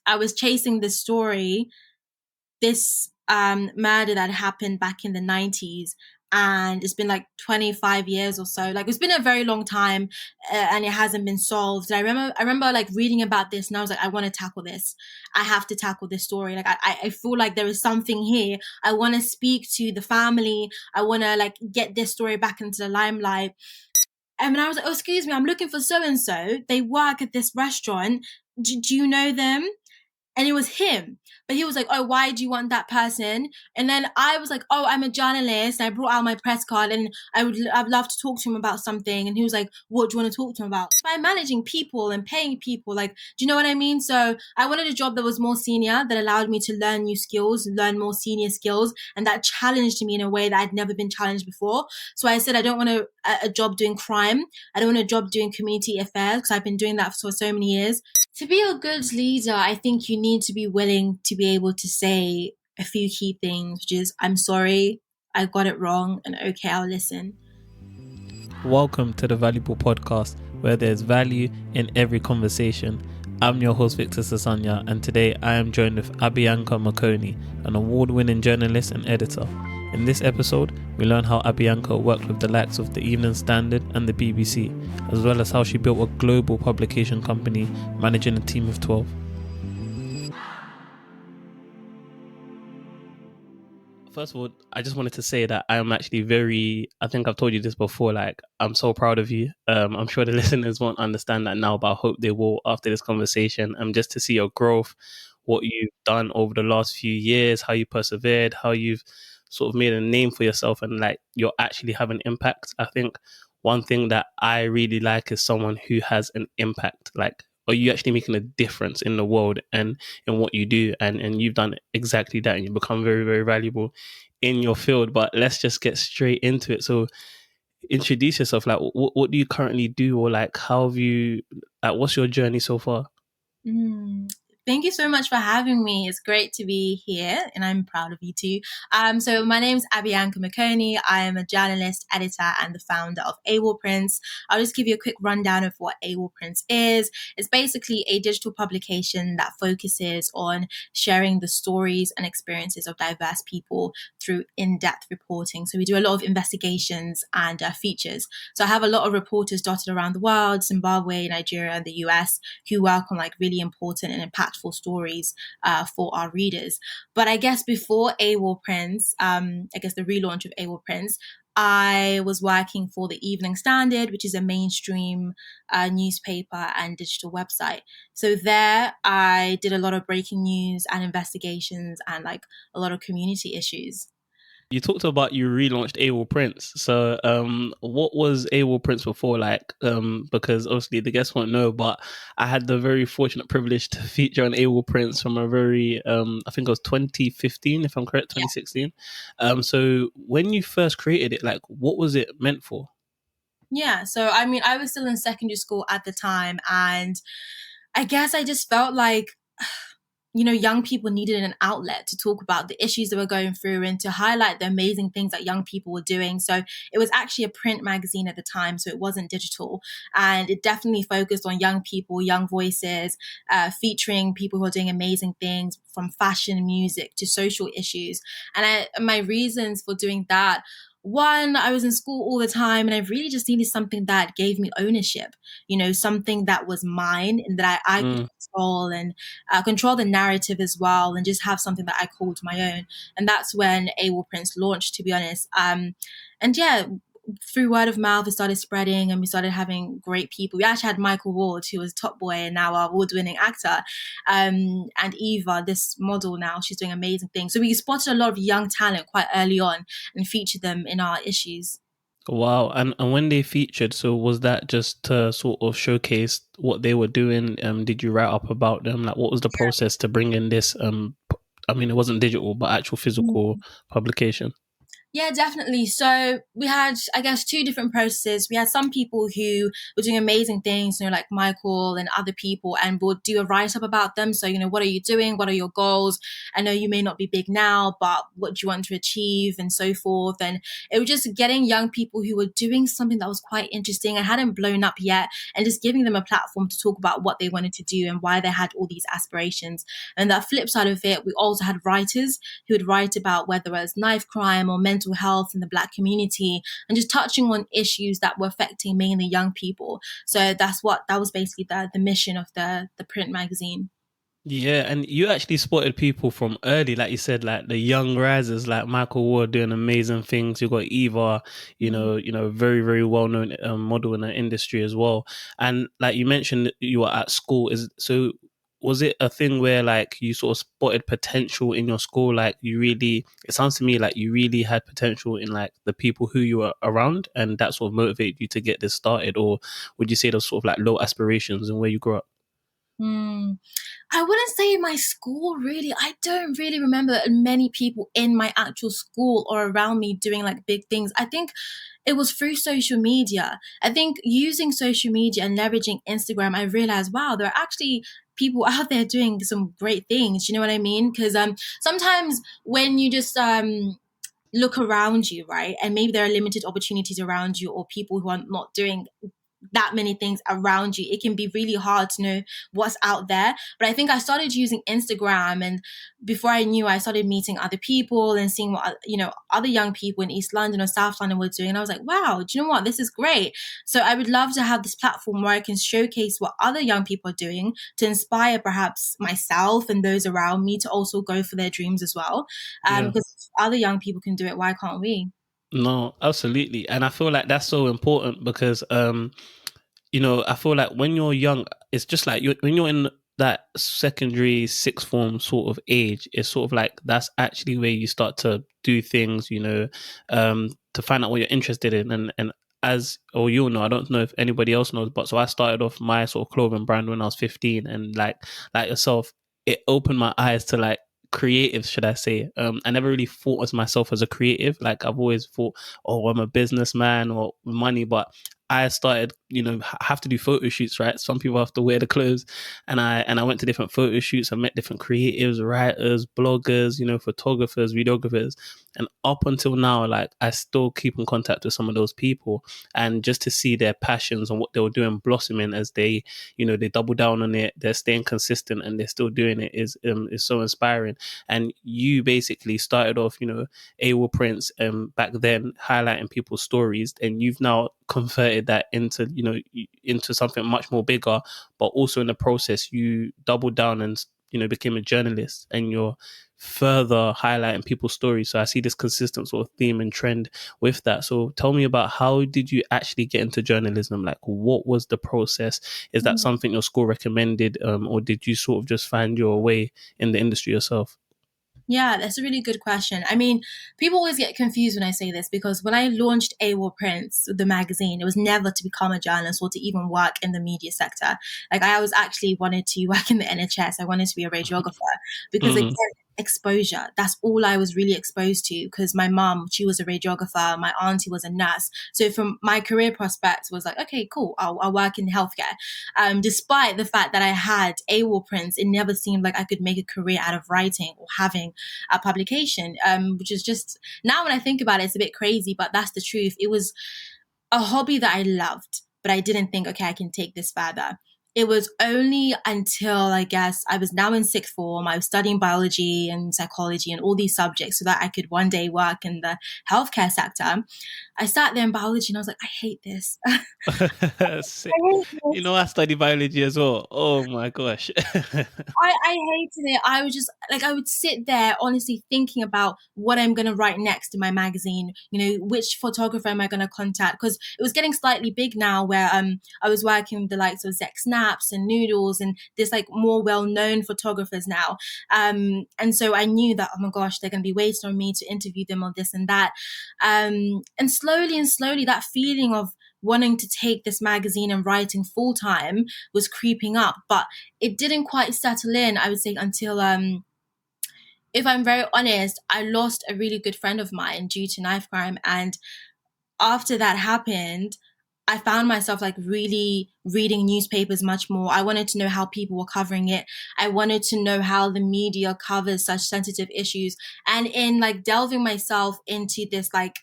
I was chasing this story, this murder that happened back in the 90s, and it's been like 25 years or so. Like, it's been a very long time, and it hasn't been solved. And I remember like reading about this, and I was like, I want to tackle this. I have to tackle this story. Like, I feel like there is something here. I want to speak to the family. I want to like get this story back into the limelight. And I was like, oh, excuse me, I'm looking for so-and-so. They work at this restaurant. Do you know them? And it was him. But he was like, oh, why do you want that person? And then I was like, oh, I'm a journalist. And I brought out my press card, and I'd love to talk to him about something. And he was like, what do you want to talk to him about? By managing people and paying people, like, do you know what I mean? So I wanted a job that was more senior, that allowed me to learn new skills, learn more senior skills, and that challenged me in a way that I'd never been challenged before. So I said, I don't want a job doing crime. I don't want a job doing community affairs, because I've been doing that for so many years. To be a good leader, I think you need to be willing to be able to say a few key things, which is, I'm sorry, I got it wrong, and okay, I'll listen. Welcome to the Valuable Podcast, where there's value in every conversation. I'm your host, Victor Sasanya, and today I am joined with Abbianca Makoni, an award-winning journalist and editor. In this episode, we learn how Abbianca worked with the likes of the Evening Standard and the BBC, as well as how she built a global publication company managing a team of 12. First of all, I just wanted to say that I am actually I think I've told you this before, like, I'm so proud of you. I'm sure the listeners won't understand that now, but I hope they will after this conversation. Just to see your growth, what you've done over the last few years, how you persevered, how you've sort of made a name for yourself, and like you're actually having impact. I think one thing that I really like is someone who has an impact. Like, are you actually making a difference in the world and in what you do? And you've done exactly that, and you've become very, very valuable in your field. But let's just get straight into it. So introduce yourself. Like, what do you currently do, or like how have you, like, what's your journey so far? Thank you so much for having me. It's great to be here, and I'm proud of you too. So my name's Abbianca Makoni. I am a journalist, editor, and the founder of Awall Prints. I'll just give you a quick rundown of what Awall Prints is. It's basically a digital publication that focuses on sharing the stories and experiences of diverse people through in-depth reporting. So we do a lot of investigations and features. So I have a lot of reporters dotted around the world, Zimbabwe, Nigeria, and the US, who work on like really important and impactful stories for our readers. But I guess before Awall Prints, the relaunch of Awall Prints, I was working for the Evening Standard, which is a mainstream newspaper and digital website. So there I did a lot of breaking news and investigations and like a lot of community issues. You talked about you relaunched Awall Prints. So what was Awall Prints before? Like, because obviously the guests won't know, but I had the very fortunate privilege to feature on Awall Prints from a very, I think it was 2015, if I'm correct, 2016. So when you first created it, like, what was it meant for? Yeah, so I mean, I was still in secondary school at the time, and I guess I just felt like, young people needed an outlet to talk about the issues they were going through and to highlight the amazing things that young people were doing. So it was actually a print magazine at the time, so it wasn't digital. And it definitely focused on young people, young voices, featuring people who are doing amazing things, from fashion, music to social issues. And my reasons for doing that: one, I was in school all the time, and I really just needed something that gave me ownership, something that was mine and that I could control, and control the narrative as well, and just have something that I called my own. And that's when Awall Prints launched, to be honest. Through word of mouth, it started spreading, and we started having great people. We actually had Michael Ward, who was Top Boy and now our award-winning actor, and Eva, this model now. She's doing amazing things. So we spotted a lot of young talent quite early on and featured them in our issues. Wow. And when they featured, so was that just to sort of showcase what they were doing? Did you write up about them? Like, what was the process to bring in this? It wasn't digital, but actual physical publication? Yeah, definitely. So we had, I guess, two different processes. We had some people who were doing amazing things, like Michael and other people, and would do a write up about them. So, what are you doing? What are your goals? I know you may not be big now, but what do you want to achieve and so forth. And it was just getting young people who were doing something that was quite interesting and hadn't blown up yet, and just giving them a platform to talk about what they wanted to do and why they had all these aspirations. And that flip side of it, we also had writers who would write about whether it was knife crime or mental health in the Black community, and just touching on issues that were affecting mainly young people. So that was basically the mission of the print magazine. Yeah, and you actually spotted people from early, like you said, like the young risers, like Michael Ward doing amazing things. You got Eva, very very well known model in the industry as well. And like you mentioned, you were at school. Was it a thing where like you sort of spotted potential in your school? Like you really, it sounds to me like you really had potential in like the people who you were around, and that sort of motivated you to get this started. Or would you say those sort of like low aspirations and where you grew up? Hmm. I wouldn't say my school really. I don't really remember many people in my actual school or around me doing like big things. I think it was through social media. I think using social media and leveraging Instagram, I realized, wow, there are actually people out there doing some great things. You know what I mean? Because sometimes when you just look around you, right, and maybe there are limited opportunities around you or people who are not doing that many things around you, it can be really hard to know what's out there. But I think I started using Instagram, and before I knew, I started meeting other people and seeing what other young people in East London or South London were doing, and I was like, wow, do you know what, this is great. So I would love to have this platform where I can showcase what other young people are doing to inspire perhaps myself and those around me to also go for their dreams as well. Yeah. Because if other young people can do it, why can't we? No, absolutely. And I feel like that's so important because I feel like when you're young, it's just like when you're in that secondary sixth form sort of age, it's sort of like that's actually where you start to do things, to find out what you're interested in. And as, or you'll know, I don't know if anybody else knows, but so I started off my sort of clothing brand when I was 15, and like yourself, it opened my eyes to like creatives, should I say. I never really thought of myself as a creative. Like I've always thought, oh, I'm a businessman or money, but I started, have to do photo shoots, right? Some people have to wear the clothes, and I went to different photo shoots. I met different creatives, writers, bloggers, photographers, videographers, and up until now, like I still keep in contact with some of those people, and just to see their passions and what they were doing blossoming as they double down on it, they're staying consistent, and they're still doing it is so inspiring. And you basically started off, Awall Prints back then highlighting people's stories, and you've now converted that into something much more bigger, but also in the process you doubled down and became a journalist, and you're further highlighting people's stories. So I see this consistent sort of theme and trend with that. So tell me about, how did you actually get into journalism? Like what was the process? Is that something your school recommended, or did you sort of just find your way in the industry yourself? Yeah, that's a really good question. I mean, people always get confused when I say this because when I launched Awall Prints, the magazine, it was never to become a journalist or to even work in the media sector. Like I was actually wanted to work in the NHS. I wanted to be a radiographer because again, Mm, exposure. That's all I was really exposed to because my mom, she was a radiographer, my auntie was a nurse. So from my career prospect was like, okay, cool, I'll work in healthcare. Despite the fact that I had Awall Prints, it never seemed like I could make a career out of writing or having a publication, which is just, now when I think about it, it's a bit crazy, but that's the truth. It was a hobby that I loved, but I didn't think, okay, I can take this further. It was only until I guess I was now in sixth form, I was studying biology and psychology and all these subjects so that I could one day work in the healthcare sector. I sat there in biology and I was like, I hate this. I sick. hate this. I study biology as well. Oh my gosh. I hated it. I was just like, I would sit there honestly thinking about what I'm going to write next in my magazine, which photographer am I going to contact? Because it was getting slightly big now where I was working with the likes of Zach Snaps and Noodles and there's like more well-known photographers now. And so I knew that, oh my gosh, they're going to be waiting on me to interview them on this and that. And slowly that feeling of wanting to take this magazine and writing full time was creeping up, but it didn't quite settle in, I would say, until if I'm very honest, I lost a really good friend of mine due to knife crime. And after that happened, I found myself like really reading newspapers much more. I wanted to know how people were covering it. I wanted to know how the media covers such sensitive issues. And in like delving myself into this like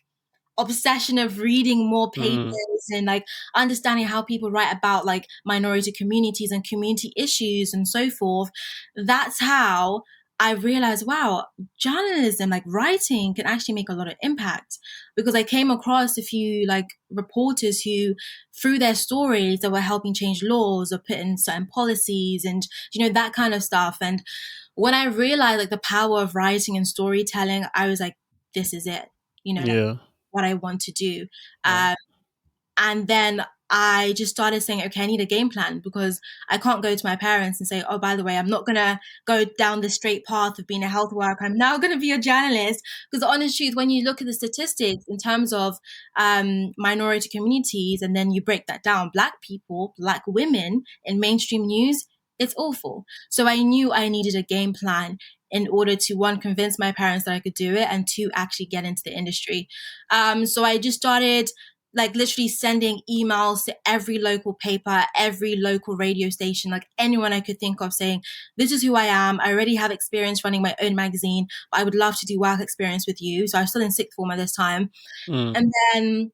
obsession of reading more papers Mm. and like understanding how people write about like minority communities and community issues and so forth, that's how I realized, wow, journalism, like writing, can actually make a lot of impact. Because I came across a few like reporters who, through their stories, that were helping change laws or put in certain policies and, you know, that kind of stuff. And when I realized like the power of writing and storytelling, I was like, this is it, you know, like Yeah. what I want to do. Yeah. And then I just started saying, okay, I need a game plan, because I can't go to my parents and say, oh, by the way, I'm not going to go down the straight path of being a health worker. I'm now going to be a journalist. Because the honest truth, when you look at the statistics in terms of minority communities, and then you break that down, Black people, Black women in mainstream news, it's awful. So I knew I needed a game plan in order to, one, convince my parents that I could do it, and two, actually get into the industry. So I just started like literally sending emails to every local paper, every local radio station, like anyone I could think of, saying, this is who I am. I already have experience running my own magazine, but I would love to do work experience with you. So I was still in sixth form at this time. Mm. And then,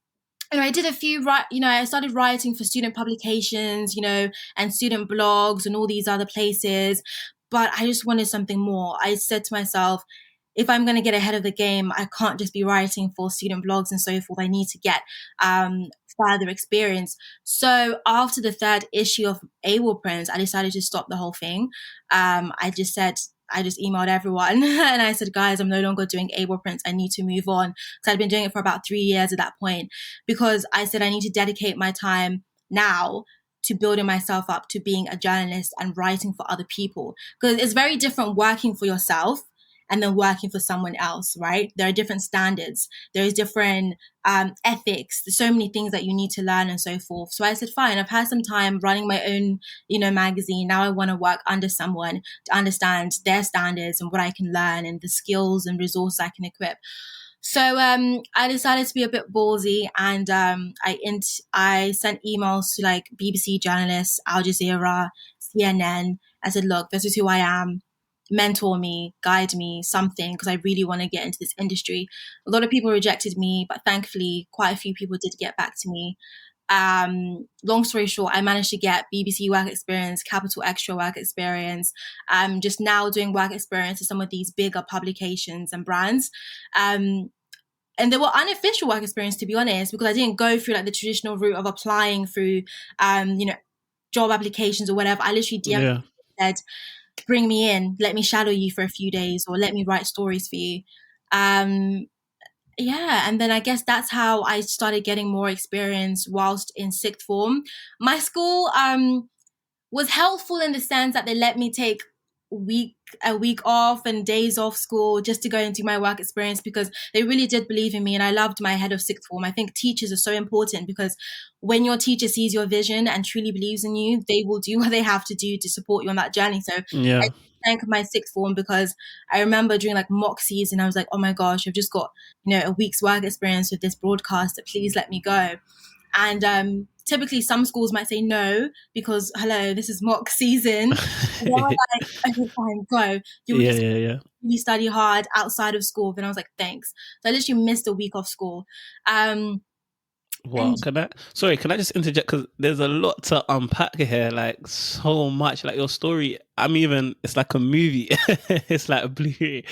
you know, I did a few, I started writing for student publications, you know, and student blogs and all these other places. But I just wanted something more. I said to myself, if I'm going to get ahead of the game, I can't just be writing for student blogs and so forth. I need to get further experience. So after the third issue of Awall Prints, I decided to stop the whole thing. I just emailed everyone and I said, guys, I'm no longer doing Awall Prints. I need to move on. Because I'd been doing it for about 3 years at that point, because I said I need to dedicate my time now to building myself up to being a journalist and writing for other people. Because it's very different working for yourself and then working for someone else, right? There are different standards. There's different ethics. There's so many things that you need to learn and so forth. So I said, fine, I've had some time running my own, you know, magazine. Now I want to work under someone to understand their standards and what I can learn and the skills and resources I can equip. So I decided to be a bit ballsy, and I sent emails to like BBC journalists, Al Jazeera, CNN. I said, look, this is who I am. Mentor me, guide me, something, because I really want to get into this industry. A lot of people rejected me, but thankfully quite a few people did get back to me. Long story short, I managed to get BBC work experience, Capital Extra work experience. I'm just now doing work experience with some of these bigger publications and brands. And they were unofficial work experience, to be honest, because I didn't go through like the traditional route of applying through, you know, job applications or whatever. I literally DM'd Yeah. said, bring me in, let me shadow you for a few days, or let me write stories for you. Yeah, and then I guess that's how I started getting more experience whilst in sixth form. My school was helpful in the sense that they let me take a week off and days off school just to go and do my work experience, because they really did believe in me, and I loved my head of sixth form. I think teachers are so important, because when your teacher sees your vision and truly believes in you, they will do what they have to do to support you on that journey. So I Yeah. thank my sixth form, because I remember during like mock season, I was like, oh my gosh, I've just got, you know, a week's work experience with this broadcaster, please let me go. And typically some schools might say no, because hello, this is mock season. And they were like, okay, fine, go. You will Yeah, just yeah, yeah. really study hard outside of school. Then I was like, thanks. So I literally missed a week off school. Wow, And can I just interject, because there's a lot to unpack here, like so much, like your story. It's like a movie. It's like a Blu-ray.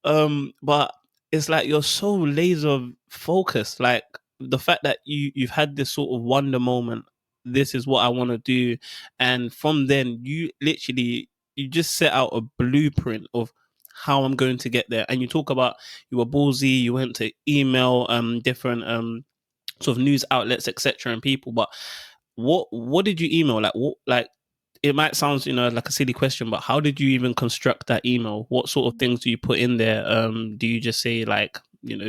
But it's like you're so laser focused. Like the fact that you've had this sort of wonder moment. This is what I want to do, and from then you just set out a blueprint of how I'm going to get there. And you talk about you were ballsy. You went to email different sort of news outlets, etc., and people. But what did you email? Like what like it might sound, like a silly question, but how did you even construct that email? What sort of things do you put in there? Do you just say like,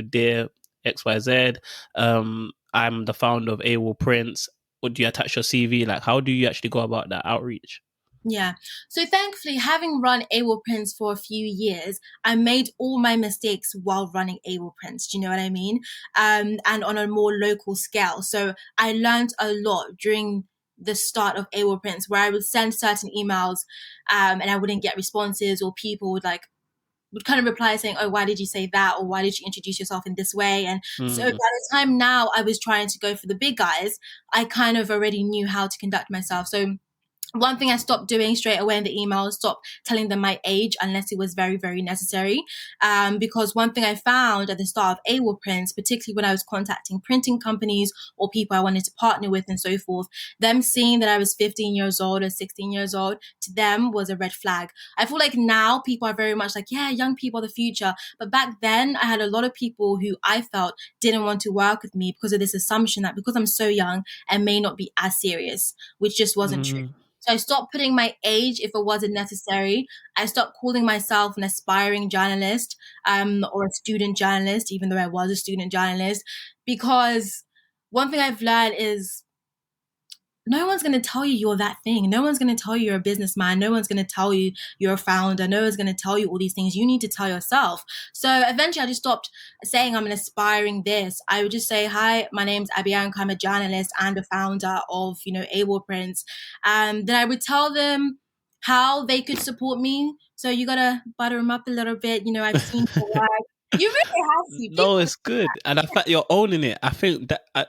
dear XYZ, I'm the founder of Awall Prints, or do you attach your CV? Like, how do you actually go about that outreach? Yeah. So thankfully, having run Awall Prints for a few years, I made all my mistakes while running Awall Prints. Do you know what I mean? And on a more local scale. So I learned a lot during the start of Awall Prints, where I would send certain emails, and I wouldn't get responses, or people would kind of reply saying, "Oh, why did you say that?" or "Why did you introduce yourself in this way?" And so by Mm, the time now I was trying to go for the big guys, I kind of already knew how to conduct myself. So one thing I stopped doing straight away in the email, stopped telling them my age unless it was very, very necessary. Because one thing I found at the start of Awall Prints, particularly when I was contacting printing companies or people I wanted to partner with and so forth, them seeing that I was 15 years old or 16 years old, to them was a red flag. I feel like now people are very much like, yeah, young people are the future. But back then I had a lot of people who I felt didn't want to work with me because of this assumption that because I'm so young, I may not be as serious, which just wasn't true. mm, So I stopped putting my age if it wasn't necessary. I stopped calling myself an aspiring journalist, or a student journalist, even though I was a student journalist, because one thing I've learned is no one's going to tell you you're that thing. No one's going to tell you you're a businessman. No one's going to tell you you're a founder. No one's going to tell you all these things. You need to tell yourself. So eventually I just stopped saying I'm an aspiring this. I would just say, hi, my name's Abbianca. I'm a journalist and a founder of, Awall Prints. Then I would tell them how they could support me. So you got to butter them up a little bit. I've seen your mm. work. You really have to. No, People, it's good, and the fact you're owning it, I think that I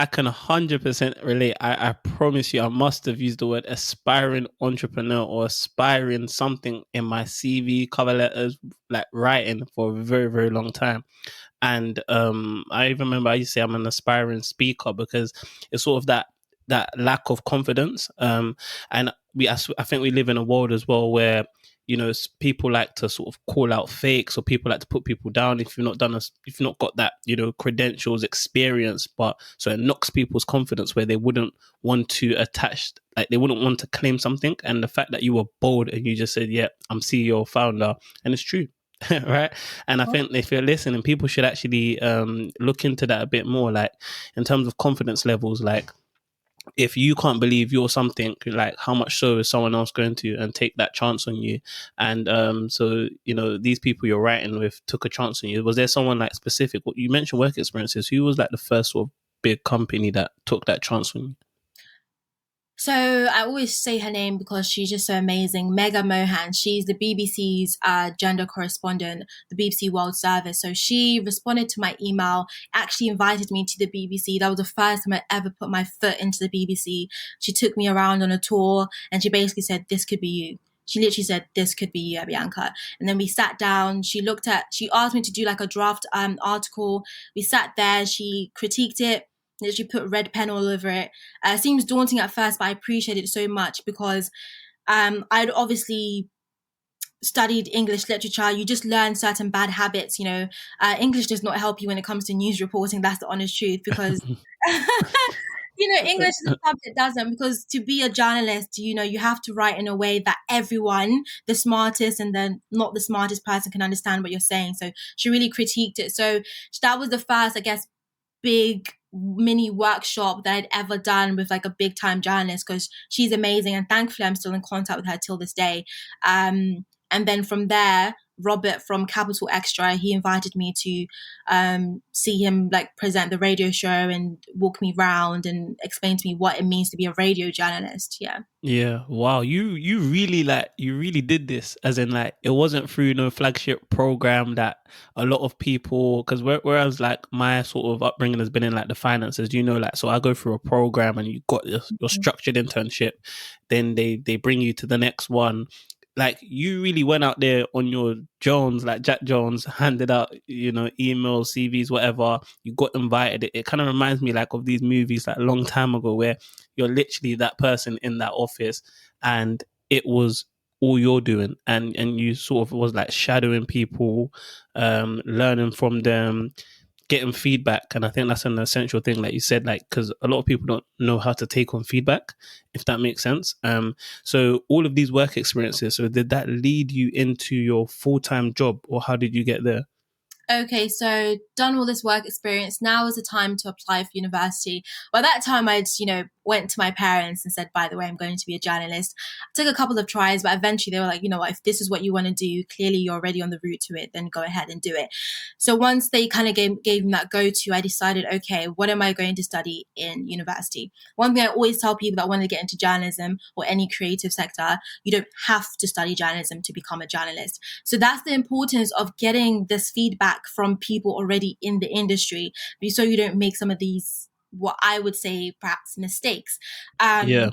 can 100% relate. I promise you, I must have used the word aspiring entrepreneur or aspiring something in my CV, cover letters, like writing for a very, very long time. And I even remember I used to say I'm an aspiring speaker because it's sort of that lack of confidence. And I think we live in a world as well where people like to sort of call out fakes, or people like to put people down if you've not if you've not got that credentials, experience, but so it knocks people's confidence where they wouldn't want to attach, like they wouldn't want to claim something. And the fact that you were bold and you just said, yeah, I'm CEO founder, and it's true. Right. And I think if you're listening, people should actually look into that a bit more, like in terms of confidence levels. Like if you can't believe you're something, like how much so is someone else going to and take that chance on you? And so these people you're writing with took a chance on you. Was there someone like specific? What you mentioned, work experiences, who was like the first sort of big company that took that chance on you? So I always say her name because she's just so amazing. Mega Mohan. She's the BBC's gender correspondent, the BBC World Service. So she responded to my email, actually invited me to the BBC. That was the first time I ever put my foot into the BBC. She took me around on a tour and she basically said, "This could be you." She literally said, "This could be you, Bianca." And then we sat down. She asked me to do like a draft article. We sat there. She critiqued it. Literally put red pen all over it. Seems daunting at first, but I appreciate it so much because I'd obviously studied English literature. You just learn certain bad habits. English does not help you when it comes to news reporting. That's the honest truth, because English is a subject doesn't, because to be a journalist, you have to write in a way that everyone, the smartest and then not the smartest person, can understand what you're saying. So she really critiqued it. So that was the first, I guess, big mini workshop that I'd ever done with like a big time journalist, because she's amazing and thankfully I'm still in contact with her till this day. And then from there, Robert from Capital Extra, he invited me to see him like present the radio show and walk me around and explain to me what it means to be a radio journalist. Yeah. Yeah, wow. You really did this, as in like it wasn't through no flagship program that a lot of people, because whereas like my sort of upbringing has been in like the finances, like, so I go through a program and you got your structured internship, then they bring you to the next one. Like you really went out there on your Jones, like Jack Jones, handed out, emails, CVs, whatever. You got invited. It kind of reminds me like of these movies like a long time ago where you're literally that person in that office, and it was all you're doing, and you sort of was like shadowing people, learning from them, getting feedback. And I think that's an essential thing, like you said, like because a lot of people don't know how to take on feedback, if that makes sense. So all of these work experiences, so did that lead you into your full-time job, or how did you get there? Okay, so done all this work experience. Now is the time to apply for university. By that time, I'd, went to my parents and said, by the way, I'm going to be a journalist. I took a couple of tries, but eventually they were like, you know what, if this is what you want to do, clearly you're already on the route to it, then go ahead and do it. So once they kind of gave me that go-to, I decided, okay, what am I going to study in university? One thing I always tell people that want to get into journalism or any creative sector, you don't have to study journalism to become a journalist. So that's the importance of getting this feedback from people already in the industry, so you don't make some of these, what I would say, perhaps mistakes. Yeah.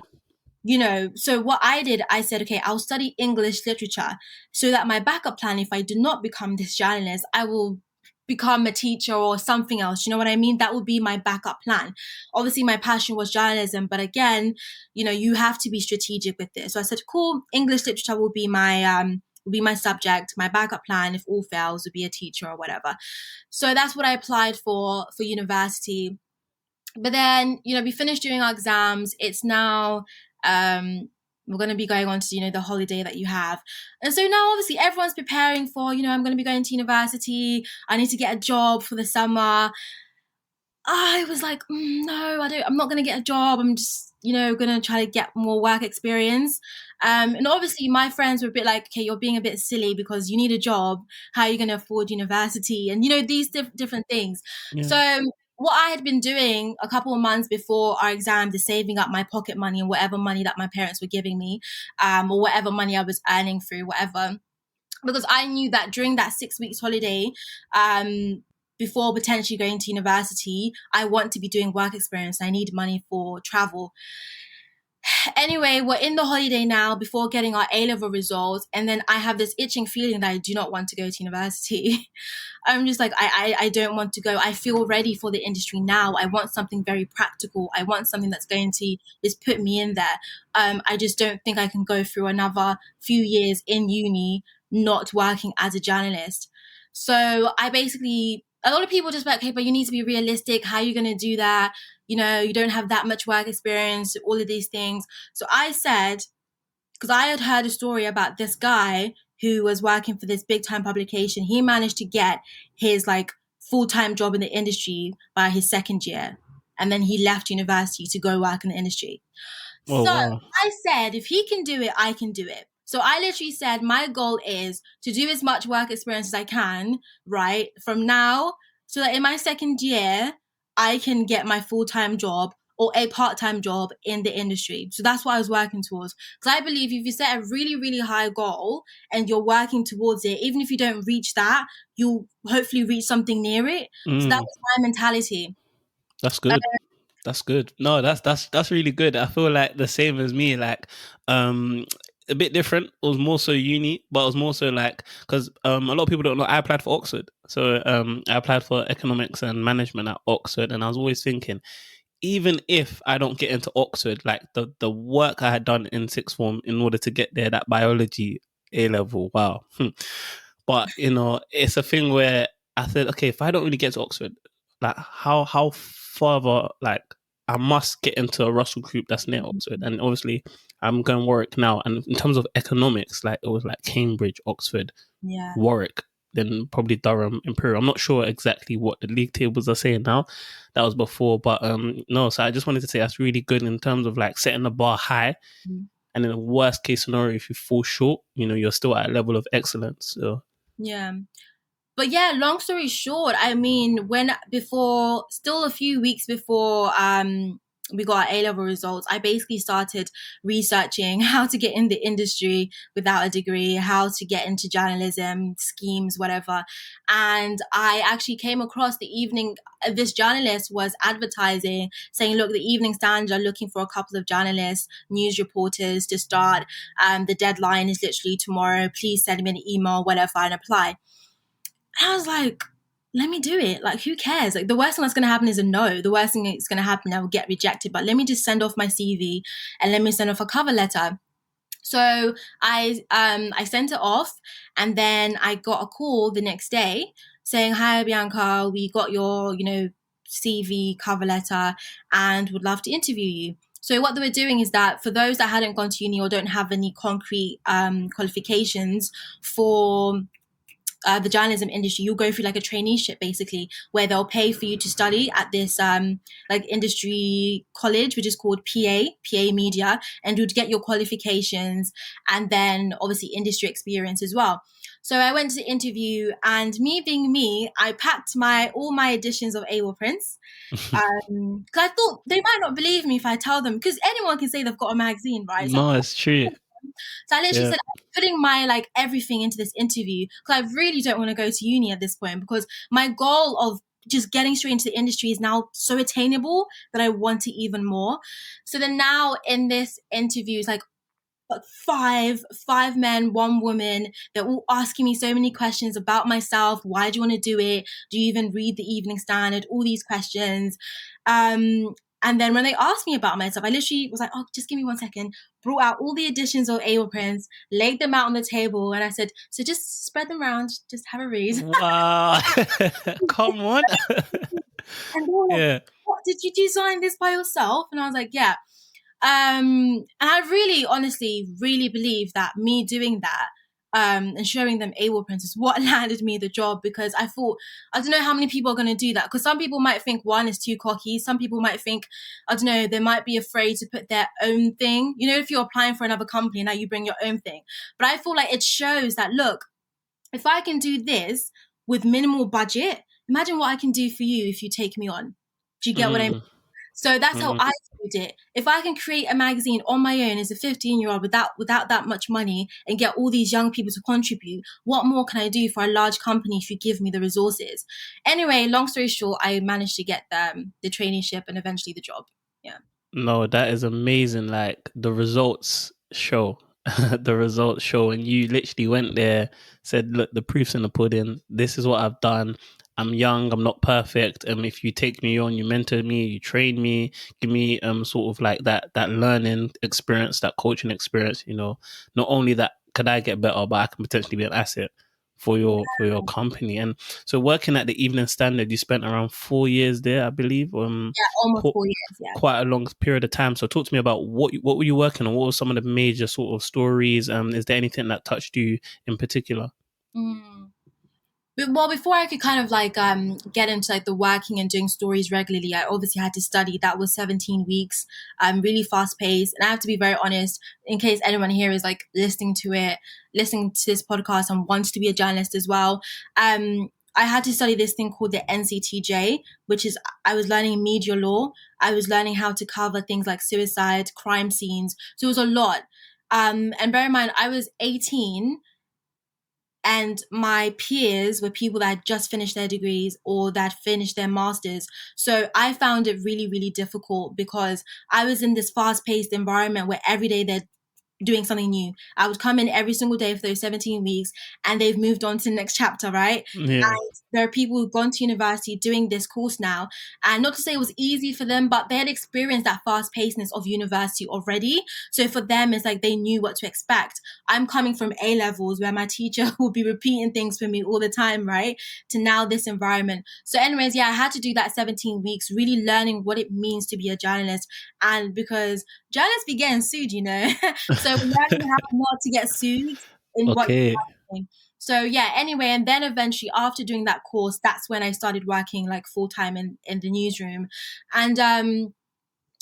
You know, so what I did, I said, okay, I'll study English literature so that my backup plan, if I do not become this journalist, I will become a teacher or something else. You know what I mean? That would be my backup plan. Obviously, my passion was journalism, but again, you know, you have to be strategic with this. So I said, cool, English literature will be my subject. My backup plan, if all fails, would be a teacher or whatever. So that's what I applied for university. But then, you know, we finished doing our exams. It's now we're going to be going on to, you know, the holiday that you have. And so now obviously everyone's preparing for, you know, I'm going to be going to university. I need to get a job for the summer. I was like, no, I'm not going to get a job. I'm just, you know, going to try to get more work experience. And obviously my friends were a bit like, okay, you're being a bit silly because you need a job. How are you going to afford university? And, you know, these different things. Yeah. So what I had been doing a couple of months before our exams is saving up my pocket money and whatever money that my parents were giving me, or whatever money I was earning through whatever. Because I knew that during that 6 weeks holiday, before potentially going to university, I want to be doing work experience. I need money for travel. Anyway, we're in the holiday now before getting our A-level results. And then I have this itching feeling that I do not want to go to university. I'm just like, I don't want to go. I feel ready for the industry now. I want something very practical. I want something that's going to just put me in there. I just don't think I can go through another few years in uni not working as a journalist. So I basically, a lot of people just like, okay, but you need to be realistic. How are you going to do that? You know, you don't have that much work experience, all of these things. So I said, because I had heard a story about this guy who was working for this big time publication. He managed to get his like full-time job in the industry by his second year. And then he left university to go work in the industry. Oh, So wow. I said, if he can do it, I can do it. So I literally said, my goal is to do as much work experience as I can, right, from now, so that in my second year, I can get my full-time job or a part-time job in the industry. So that's what I was working towards. Because I believe if you set a really, really high goal and you're working towards it, even if you don't reach that, you'll hopefully reach something near it. So that was my mentality. That's good. That's good. No, that's really good. I feel like the same as me, like a bit different. It was more so uni, but it was more so like, because a lot of people don't know, I applied for Oxford. So I applied for economics and management at Oxford, and I was always thinking, even if I don't get into Oxford, like the work I had done in sixth form in order to get there, that biology A level, wow. But you know, it's a thing where I said, okay, if I don't really get to Oxford, like how further, like I must get into a Russell group that's near Oxford. And obviously I'm going Warwick now, and in terms of economics, like it was like Cambridge, Oxford, Yeah. Warwick, then probably Durham, Imperial. I'm not sure exactly what the league tables are saying now. That was before, but no. So I just wanted to say that's really good in terms of like setting the bar high, and in the worst case scenario, if you fall short, you know, you're still at a level of excellence. So Yeah. But yeah, long story short, I mean, still a few weeks before we got our A-level results, I basically started researching how to get in the industry without a degree, how to get into journalism, schemes, whatever. And I actually came across this journalist was advertising, saying, look, the Evening Standard are looking for a couple of journalists, news reporters to start. The deadline is literally tomorrow. Please send me an email, whatever, and apply. I was like, let me do it. Like, who cares? Like, the worst thing that's going to happen is a no. The worst thing that's going to happen, I will get rejected. But let me just send off my CV and let me send off a cover letter. So I sent it off, and then I got a call the next day saying, hi, Abbianca, we got your, CV cover letter and would love to interview you. So what they were doing is that for those that hadn't gone to uni or don't have any concrete qualifications for the journalism industry, you'll go through like a traineeship basically, where they'll pay for you to study at this like industry college, which is called PA Media, and you'd get your qualifications and then obviously industry experience as well. So I went to the interview, and me being me, I packed all my editions of Awall Prints. Because I thought they might not believe me if I tell them, because anyone can say they've got a magazine, right? So No, it's true. I literally Yeah. said, I'm putting my like everything into this interview because I really don't want to go to uni at this point, because my goal of just getting straight into the industry is now so attainable that I want it even more. So then now in this interview, it's like five men, one woman. They're all asking me so many questions about myself. Why do you want to do it? Do you even read the Evening Standard? All these questions. And then when they asked me about myself, I literally was like, oh, just give me 1 second. Brought out all the editions of Awall Prints, laid them out on the table, and I said, so just spread them around, just have a read. Wow. Come on. And they were like, Yeah. what, did you design this by yourself? And I was like, yeah. And I really, honestly, really believe that me doing that and showing them Awall Prints is what landed me the job, because I thought, I don't know how many people are going to do that, because some people might think one is too cocky. Some people might think, I don't know, they might be afraid to put their own thing. You know, if you're applying for another company, now you bring your own thing. But I feel like it shows that, look, if I can do this with minimal budget, imagine what I can do for you if you take me on. Do you get what I mean? So that's how I viewed it. If I can create a magazine on my own as a 15-year-old without that much money and get all these young people to contribute, what more can I do for a large company if you give me the resources? Anyway, long story short, I managed to get the traineeship and eventually the job. Yeah. No, that is amazing. Like the results show. The results show, and you literally went there, said, look, the proof's in the pudding. This is what I've done. I'm young, I'm not perfect. If you take me on, you mentor me, you train me, give me sort of like that learning experience, that coaching experience, you know. Not only that could I get better, but I can potentially be an asset for your company. And so working at the Evening Standard, you spent around 4 years there, I believe. Yeah, almost 4 years, yeah. Quite a long period of time. So talk to me about what were you working on? What were some of the major sort of stories? Is there anything that touched you in particular? Well, before I could kind of like get into like the working and doing stories regularly, I obviously had to study. That was 17 weeks, really fast paced. And I have to be very honest, in case anyone here is like listening to this podcast and wants to be a journalist as well. I had to study this thing called the NCTJ, which is, I was learning media law. I was learning how to cover things like suicide, crime scenes. So it was a lot. And bear in mind, I was 18 and my peers were people that had just finished their degrees or that finished their masters. So I found it really, really difficult because I was in this fast-paced environment where every day they're doing something new. I would come in every single day for those 17 weeks and they've moved on to the next chapter, right? Yeah. And there are people who've gone to university doing this course now. And not to say it was easy for them, but they had experienced that fast pacedness of university already. So for them, it's like they knew what to expect. I'm coming from A levels where my teacher will be repeating things for me all the time, right? To now this environment. So anyways, yeah, I had to do that 17 weeks, really learning what it means to be a journalist. And because journalists be getting sued, you know. So learning how not to get sued in what Okay. you're doing. So yeah, anyway, and then eventually after doing that course, that's when I started working like full time in the newsroom. And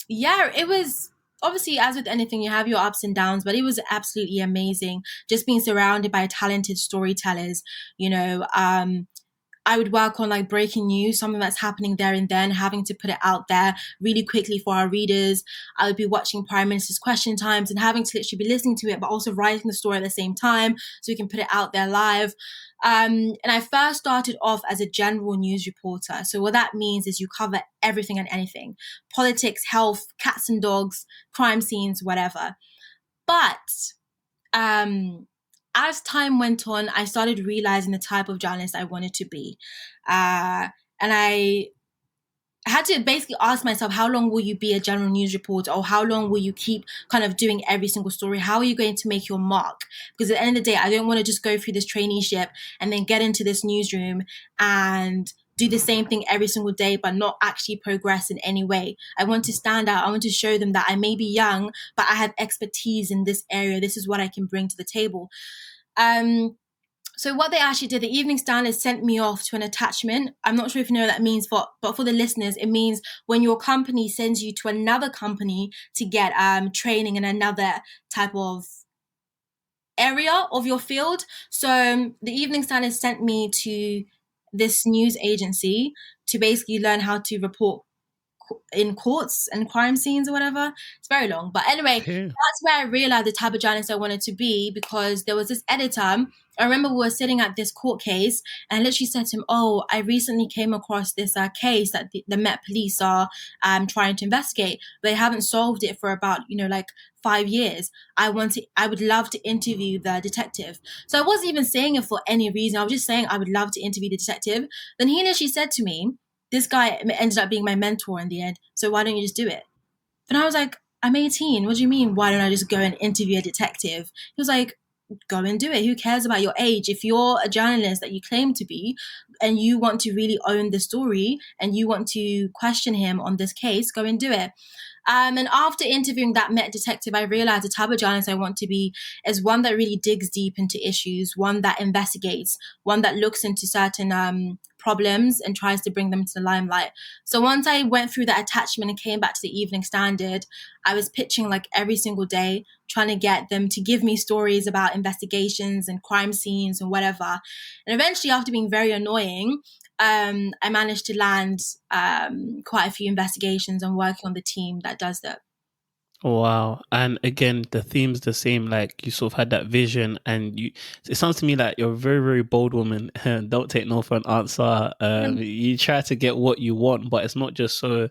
yeah, it was obviously, as with anything, you have your ups and downs, but it was absolutely amazing just being surrounded by talented storytellers, you know. I would work on like breaking news, something that's happening there and then, having to put it out there really quickly for our readers. I would be watching Prime Minister's Question Times and having to literally be listening to it, but also writing the story at the same time so we can put it out there live. And I first started off as a general news reporter. So what that means is you cover everything and anything: politics, health, cats and dogs, crime scenes, whatever. But as time went on, I started realizing the type of journalist I wanted to be. And I had to basically ask myself, how long will you be a general news reporter, or how long will you keep kind of doing every single story? How are you going to make your mark? Because at the end of the day, I don't want to just go through this traineeship and then get into this newsroom and do the same thing every single day, but not actually progress in any way. I want to stand out. I want to show them that I may be young, but I have expertise in this area. This is what I can bring to the table. So what they actually did, the Evening Standard sent me off to an attachment. I'm not sure if you know what that means, but for the listeners, it means when your company sends you to another company to get training in another type of area of your field. So the Evening Standard sent me to this news agency to basically learn how to report in courts and crime scenes or whatever. It's very long. But anyway, Okay. that's where I realized the type of journalist I wanted to be, because there was this editor. I remember we were sitting at this court case and I literally said to him, "Oh, I recently came across this case that the Met Police are trying to investigate. They haven't solved it for about, like 5 years. I would love to interview the detective." So I wasn't even saying it for any reason. I was just saying I would love to interview the detective. Then he literally said to me, this guy ended up being my mentor in the end. So why don't you just do it? And I was like, I'm 18. What do you mean? Why don't I just go and interview a detective? He was like, go and do it. Who cares about your age? If you're a journalist that you claim to be and you want to really own the story and you want to question him on this case, go and do it. And after interviewing that Met detective, I realized the type of journalist I want to be is one that really digs deep into issues, one that investigates, one that looks into certain problems and tries to bring them to the limelight. So once I went through that attachment and came back to the Evening Standard, I was pitching like every single day, trying to get them to give me stories about investigations and crime scenes and whatever. And eventually, after being very annoying, I managed to land quite a few investigations and working on the team that does that. Wow. And again, the theme's the same. Like you sort of had that vision and it sounds to me like you're a very, very bold woman. Don't take no for an answer. You try to get what you want, but it's not just so,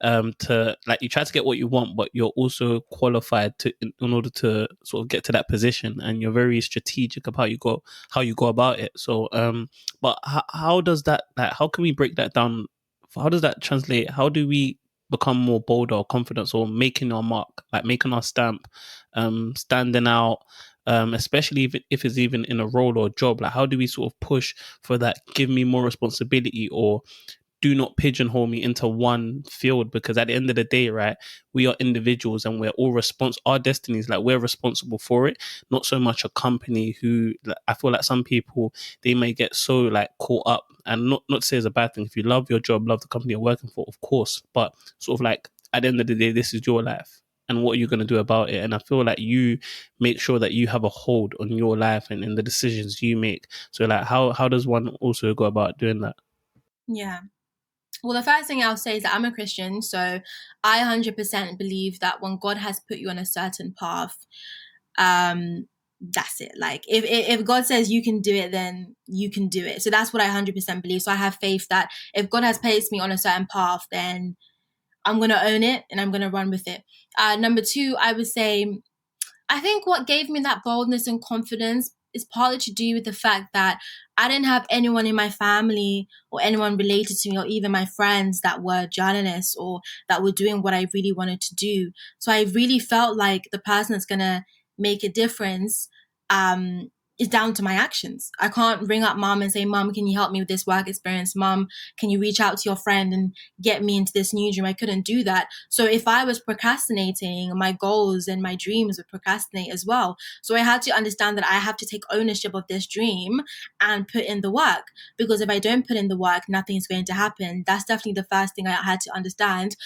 to like, you try to get what you want, but you're also qualified in order to sort of get to that position, and you're very strategic about how you go about it. So, but how does that, like, how can we break that down? How does that translate? How do we become more bolder or confident or making our mark, like making our stamp, standing out, especially if it's even in a role or a job? Like, how do we sort of push for that? Give me more responsibility, or do not pigeonhole me into one field, because at the end of the day, right, we are individuals and we're all our destinies, like we're responsible for it, not so much a company who, like, I feel like some people, they may get so like caught up, and not to say it's a bad thing. If you love your job, love the company you're working for, of course, but sort of like at the end of the day, this is your life. And what are you going to do about it? And I feel like you make sure that you have a hold on your life and in the decisions you make. So like, how does one also go about doing that? Yeah. Well, the first thing I'll say is that I'm a Christian, so I 100% believe that when God has put you on a certain path, that's it. Like if God says you can do it, then you can do it. So that's what I 100% believe. So I have faith that if God has placed me on a certain path, then I'm going to own it and I'm going to run with it. Number two, I would say I think what gave me that boldness and confidence is partly to do with the fact that I didn't have anyone in my family or anyone related to me or even my friends that were journalists or that were doing what I really wanted to do. So I really felt like the person that's going to make a difference um, is down to my actions. I can't ring up mom and say, "Mom, can you help me with this work experience? Mom, can you reach out to your friend and get me into this newsroom?" I couldn't do that. So if I was procrastinating, my goals and my dreams would procrastinate as well. So I had to understand that I have to take ownership of this dream and put in the work. Because if I don't put in the work, nothing is going to happen. That's definitely the first thing I had to understand.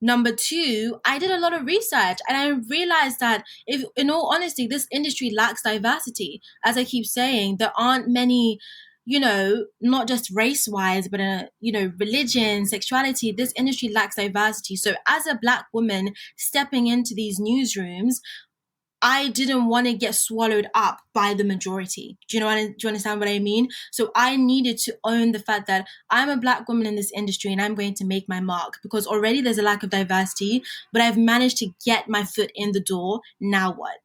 Number two, I did a lot of research and I realized that if, in all honesty, this industry lacks diversity. As I keep saying, there aren't many, not just race wise, but, religion, sexuality, this industry lacks diversity. So as a Black woman stepping into these newsrooms, I didn't want to get swallowed up by the majority. Do you understand what I mean? So I needed to own the fact that I'm a Black woman in this industry and I'm going to make my mark, because already there's a lack of diversity, but I've managed to get my foot in the door. Now what?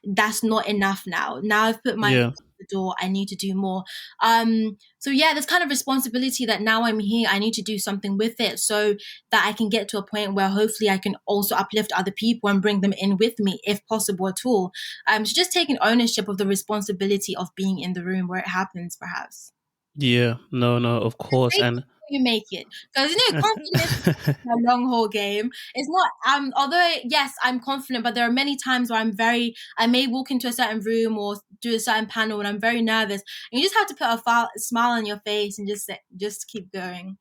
That's not enough now. Now I've put my foot Yeah. in the door. I need to do more. So yeah, there's kind of responsibility that now I'm here. I need to do something with it so that I can get to a point where hopefully I can also uplift other people and bring them in with me if possible at all. So just taking ownership of the responsibility of being in the room where it happens, perhaps. Yeah, no, of It's course. basically And you make it. Because confidence is a long haul game. It's not although yes, I'm confident, but there are many times where I may walk into a certain room or do a certain panel and I'm very nervous. And you just have to put a smile on your face and just keep going.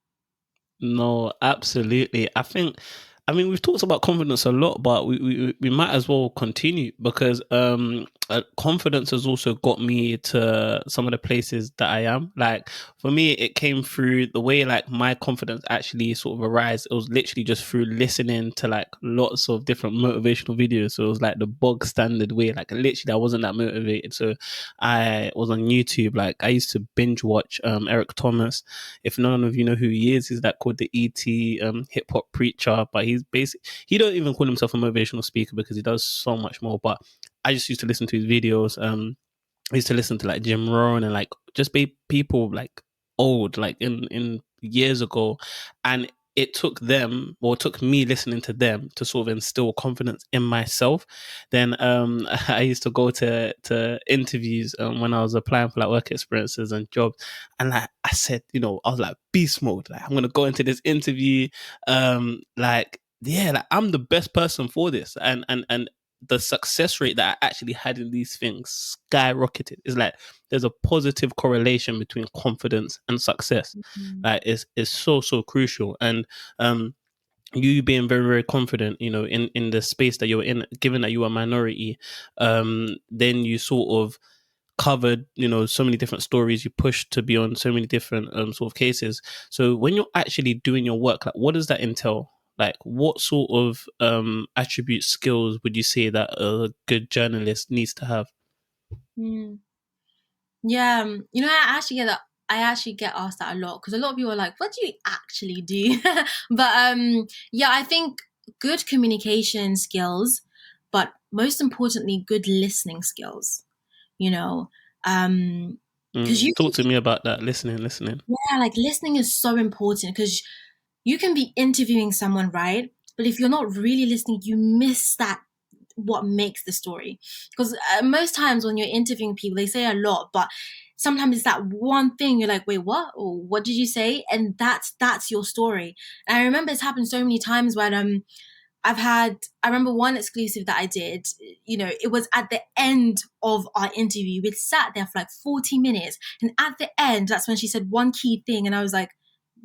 No, absolutely. I mean, we've talked about confidence a lot, but we might as well continue because confidence has also got me to some of the places that I am. Like for me, it came through the way like my confidence actually sort of arose. It was literally just through listening to like lots of different motivational videos. So it was like the bog standard way. Like literally, I wasn't that motivated. So I was on YouTube. Like I used to binge watch Eric Thomas. If none of you know who he is, he's like called the ET hip hop preacher, but he's he don't even call himself a motivational speaker because he does so much more. But I just used to listen to his videos. I used to listen to like Jim Rohn and like just be people like old, like in years ago, and it took them or it took me listening to them to sort of instill confidence in myself. Then I used to go to interviews when I was applying for like work experiences and jobs, and like I said, I was like beast mode. Like I'm gonna go into this interview, like yeah, like I'm the best person for this, and the success rate that I actually had in these things skyrocketed. It's like there's a positive correlation between confidence and success. Mm-hmm. Like it's so crucial. And you being very very confident, in the space that you're in, given that you are a minority, then you sort of covered so many different stories, you pushed to be on so many different sort of cases. So when you're actually doing your work, like what does that entail? Like what sort of attribute skills would you say that a good journalist needs to have? Mm. Yeah, I actually get asked that a lot because a lot of people are like, "What do you actually do?" But yeah, I think good communication skills, but most importantly, good listening skills. You know, because you Talk to me about that. Listening. yeah, like listening is so important because you can be interviewing someone, right? But if you're not really listening, you miss that what makes the story. Because most times when you're interviewing people, they say a lot, but sometimes it's that one thing you're like, wait, what? Or what did you say? And that's your story. And I remember it's happened so many times when I remember one exclusive that I did, it was at the end of our interview. We'd sat there for like 40 minutes. And at the end, that's when she said one key thing. And I was like,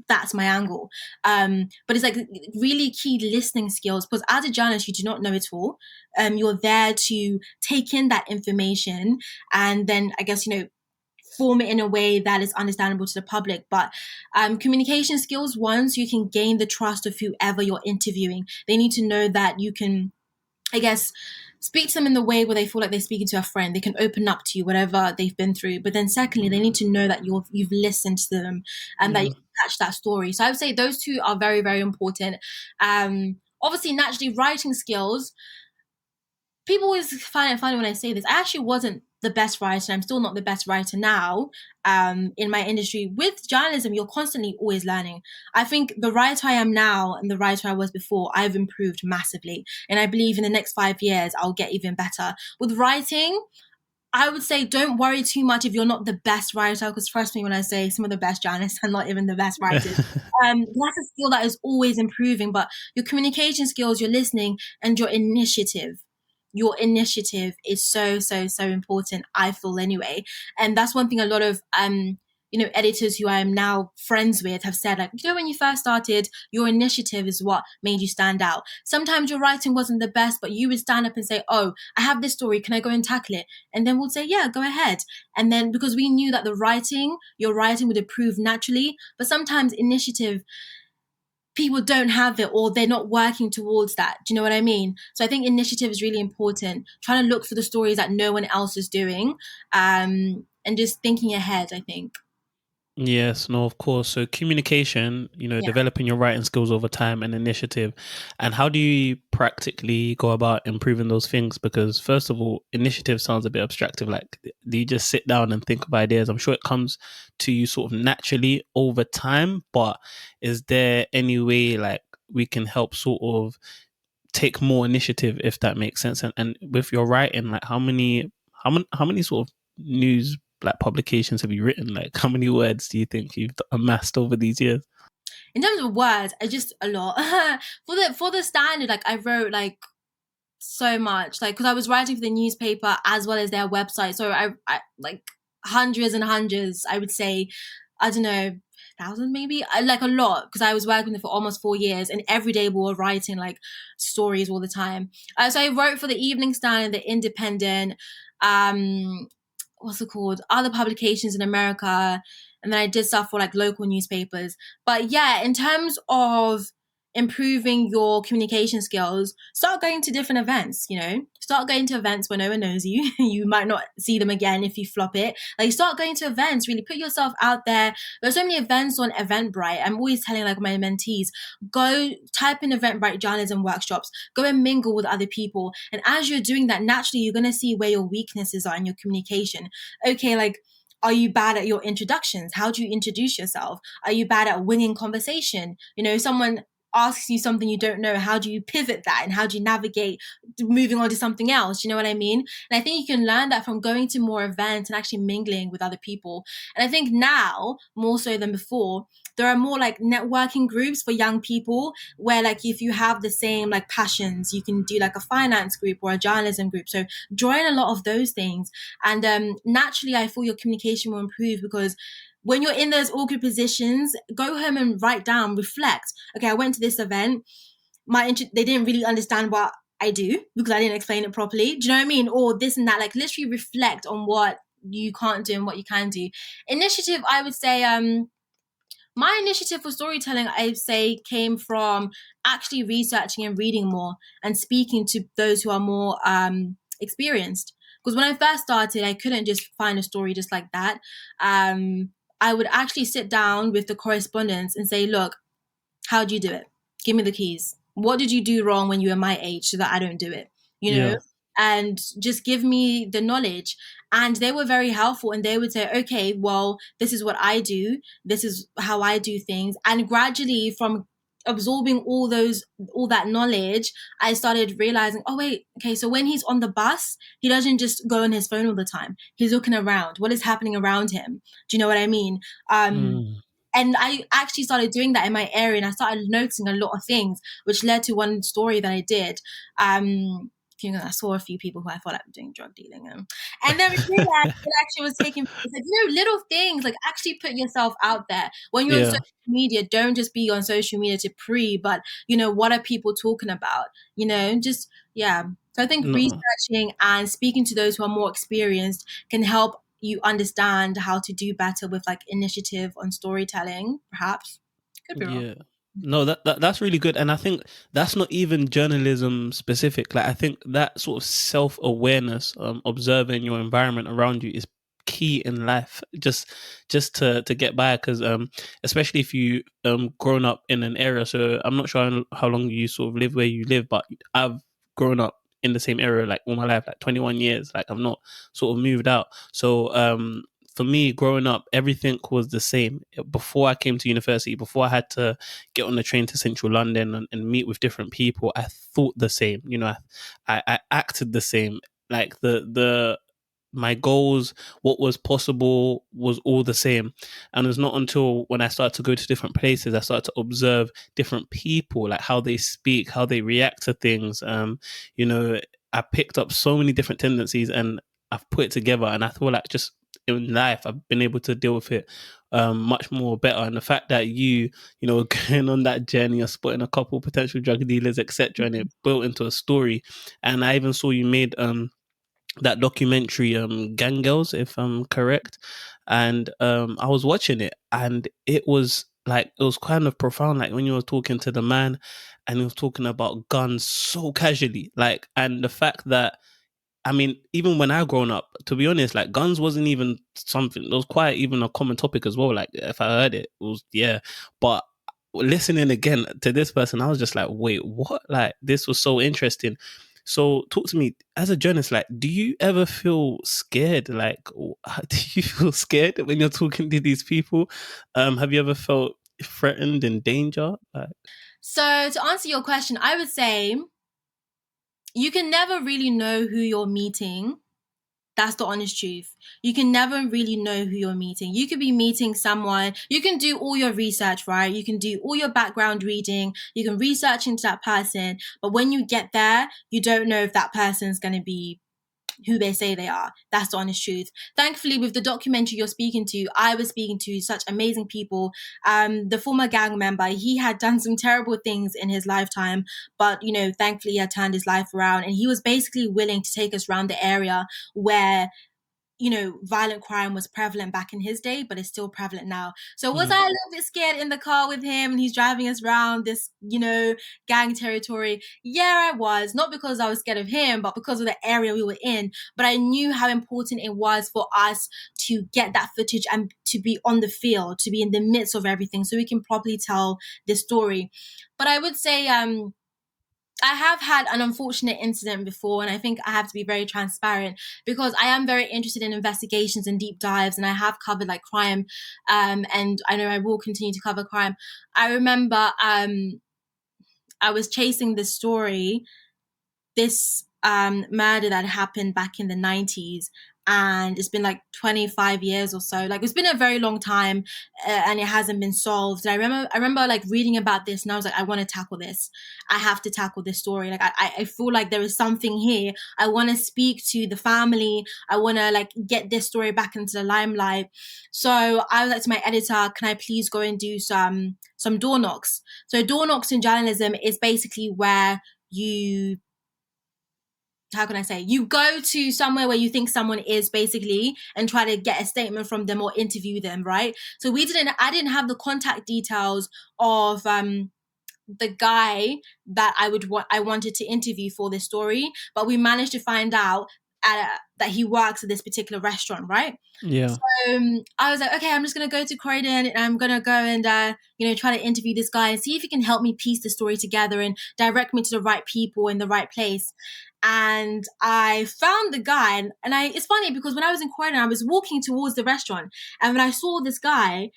that's my angle. But it's like really key listening skills because as a journalist, you do not know it all. You're there to take in that information and then I guess, form it in a way that is understandable to the public. But communication skills, once you can gain the trust of whoever you're interviewing, they need to know that you can, I guess, speak to them in the way where they feel like they're speaking to a friend. They can open up to you, whatever they've been through. But then secondly, they need to know that you've listened to them and that you Yeah. can catch that story. So I would say those two are very, very important. Obviously, naturally, writing skills, people always find it funny when I say this. I actually wasn't the best writer. I'm still not the best writer now in my industry. With journalism, you're constantly always learning. I think the writer I am now and the writer I was before, I've improved massively. And I believe in the next 5 years, I'll get even better. With writing, I would say don't worry too much if you're not the best writer, because trust me when I say some of the best journalists are not even the best writers. That's a skill that is always improving, but your communication skills, your listening, and your initiative is so important, I feel anyway. And that's one thing a lot of editors who I am now friends with have said, like, when you first started, your initiative is what made you stand out. Sometimes your writing wasn't the best, but you would stand up and say, oh, I have this story, can I go and tackle it? And then we'll say, yeah, go ahead. And then because we knew that your writing would improve naturally, but sometimes initiative, people don't have it or they're not working towards that. Do you know what I mean? So I think initiative is really important. Trying to look for the stories that no one else is doing, and just thinking ahead, I think. Yes, no, of course. So communication, Yeah. developing your writing skills over time and initiative. And how do you practically go about improving those things? Because first of all, initiative sounds a bit abstractive. Like, do you just sit down and think of ideas? I'm sure it comes to you sort of naturally over time, but is there any way like we can help sort of take more initiative, if that makes sense? And with your writing, like how many sort of news like publications have you written? Like how many words do you think you've amassed over these years? in terms of words, I just a lot. For the standard, like I wrote like so much, like because I was writing for the newspaper as well as their website, so I like hundreds and hundreds, I would say, I don't know, thousand maybe, like a lot, because I was working there for almost 4 years, and every day we were writing like stories all the time. So I wrote for the Evening Standard, the Independent, what's it called, other publications in America, and then I did stuff for like local newspapers. But yeah, in terms of improving your communication skills, start going to different events, start going to events where no one knows you. You might not see them again if you flop it. Like, start going to events, really put yourself out there. There's so many events on Eventbrite. I'm always telling like my mentees, go type in Eventbrite journalism workshops, go and mingle with other people. And as you're doing that, naturally, you're going to see where your weaknesses are in your communication. Okay, like, are you bad at your introductions? How do you introduce yourself? Are you bad at winging conversation? Someone asks you something you don't know, how do you pivot that, and how do you navigate moving on to something else? You know what I mean? And I think you can learn that from going to more events and actually mingling with other people. And I think now, more so than before, there are more like networking groups for young people where, like, if you have the same like passions, you can do like a finance group or a journalism group. So join a lot of those things. And naturally, I feel your communication will improve, because when you're in those awkward positions, go home and write down, reflect. Okay, I went to this event. They didn't really understand what I do because I didn't explain it properly. Do you know what I mean? Or this and that. Like, literally reflect on what you can't do and what you can do. Initiative, I would say, my initiative for storytelling, I say, came from actually researching and reading more and speaking to those who are more experienced. Because when I first started, I couldn't just find a story just like that. I would actually sit down with the correspondents and say, look, how do you do it? Give me the keys. What did you do wrong when you were my age so that I don't do it? Yeah. And just give me the knowledge. And they were very helpful, and they would say, okay, well, this is what I do. This is how I do things. And gradually, from absorbing all that knowledge, I started realizing, oh wait, okay, so when he's on the bus, he doesn't just go on his phone all the time. He's looking around. What is happening around him? Do you know what I mean? And I actually started doing that in my area, and I started noticing a lot of things, which led to one story that I did. I saw a few people who I thought were doing drug dealing. And then we realized it actually was taking place. Like, little things, like actually put yourself out there. When you're on social media, don't just be on social media to but, what are people talking about? So I think researching and speaking to those who are more experienced can help you understand how to do better with like initiative on storytelling, perhaps. Could be wrong. Yeah. No, that's really good. And I think that's not even journalism specific. Like, I think that sort of self-awareness, observing your environment around you is key in life, just to get by. Because especially if you grown up in an area. So I'm not sure how long you sort of live where you live, but I've grown up in the same area like all my life, like 21 years. Like, I've not sort of moved out. So for me, growing up, everything was the same. Before I came to university, before I had to get on the train to central London and meet with different people, I thought the same. I acted the same. Like, my goals, what was possible, was all the same. And it's not until when I started to go to different places, I started to observe different people, like how they speak, how they react to things. I picked up so many different tendencies, and I've put it together. And I feel like just in life, I've been able to deal with it much more better. And the fact that going on that journey of spotting a couple potential drug dealers, etc., and it built into a story. And I even saw you made that documentary, Gang Girls, if I'm correct. And I was watching it, and it was kind of profound. Like, when you were talking to the man, and he was talking about guns so casually, like, and the fact that, I mean, even when I grown up, to be honest, like, guns wasn't even something. It was quite even a common topic as well. Like, if I heard it, it was, yeah. But listening again to this person, I was just like, wait, what? Like, this was so interesting. So talk to me as a journalist. Like, do you ever feel scared? Like, do you feel scared when you're talking to these people? Have you ever felt threatened, in danger? So to answer your question, I would say you can never really know who you're meeting That's the honest truth. You can never really know who you're meeting. You could be meeting someone, you can do all your research, right? You can do all your background reading, you can research into that person, but when you get there, you don't know if that person's going to be who they say they are. That's the honest truth. Thankfully, with the documentary you're speaking to, I was speaking to such amazing people. The former gang member, he had done some terrible things in his lifetime, but thankfully he had turned his life around, and he was basically willing to take us around the area where violent crime was prevalent back in his day, but it's still prevalent now. So was I a little bit scared in the car with him and he's driving us around this, gang territory? Yeah, I was. Not because I was scared of him, but because of the area we were in. But I knew how important it was for us to get that footage and to be on the field, to be in the midst of everything so we can properly tell this story. But I would say, I have had an unfortunate incident before, and I think I have to be very transparent because I am very interested in investigations and deep dives, and I have covered like crime, and I know I will continue to cover crime. I remember I was chasing this story, this murder that happened back in the 90s, and it's been like 25 years or so. Like, it's been a very long time, and it hasn't been solved. And I remember like reading about this, and I was like, I want to tackle this. I have to tackle this story. Like, I feel like there is something here. I want to speak to the family. I want to like get this story back into the limelight. So I was like to my editor, can I please go and do some door knocks? So door knocks in journalism is basically where how can I say, you go to somewhere where you think someone is basically and try to get a statement from them or interview them, right? So I didn't have the contact details of the guy that I wanted to interview for this story, but we managed to find out that he works at this particular restaurant, right? Yeah. So I was like, okay, I'm just gonna go to Croydon and I'm gonna go and try to interview this guy and see if he can help me piece the story together and direct me to the right people in the right place. And I found the guy, and it's funny because when I was in Croydon, I was walking towards the restaurant, and when I saw this guy,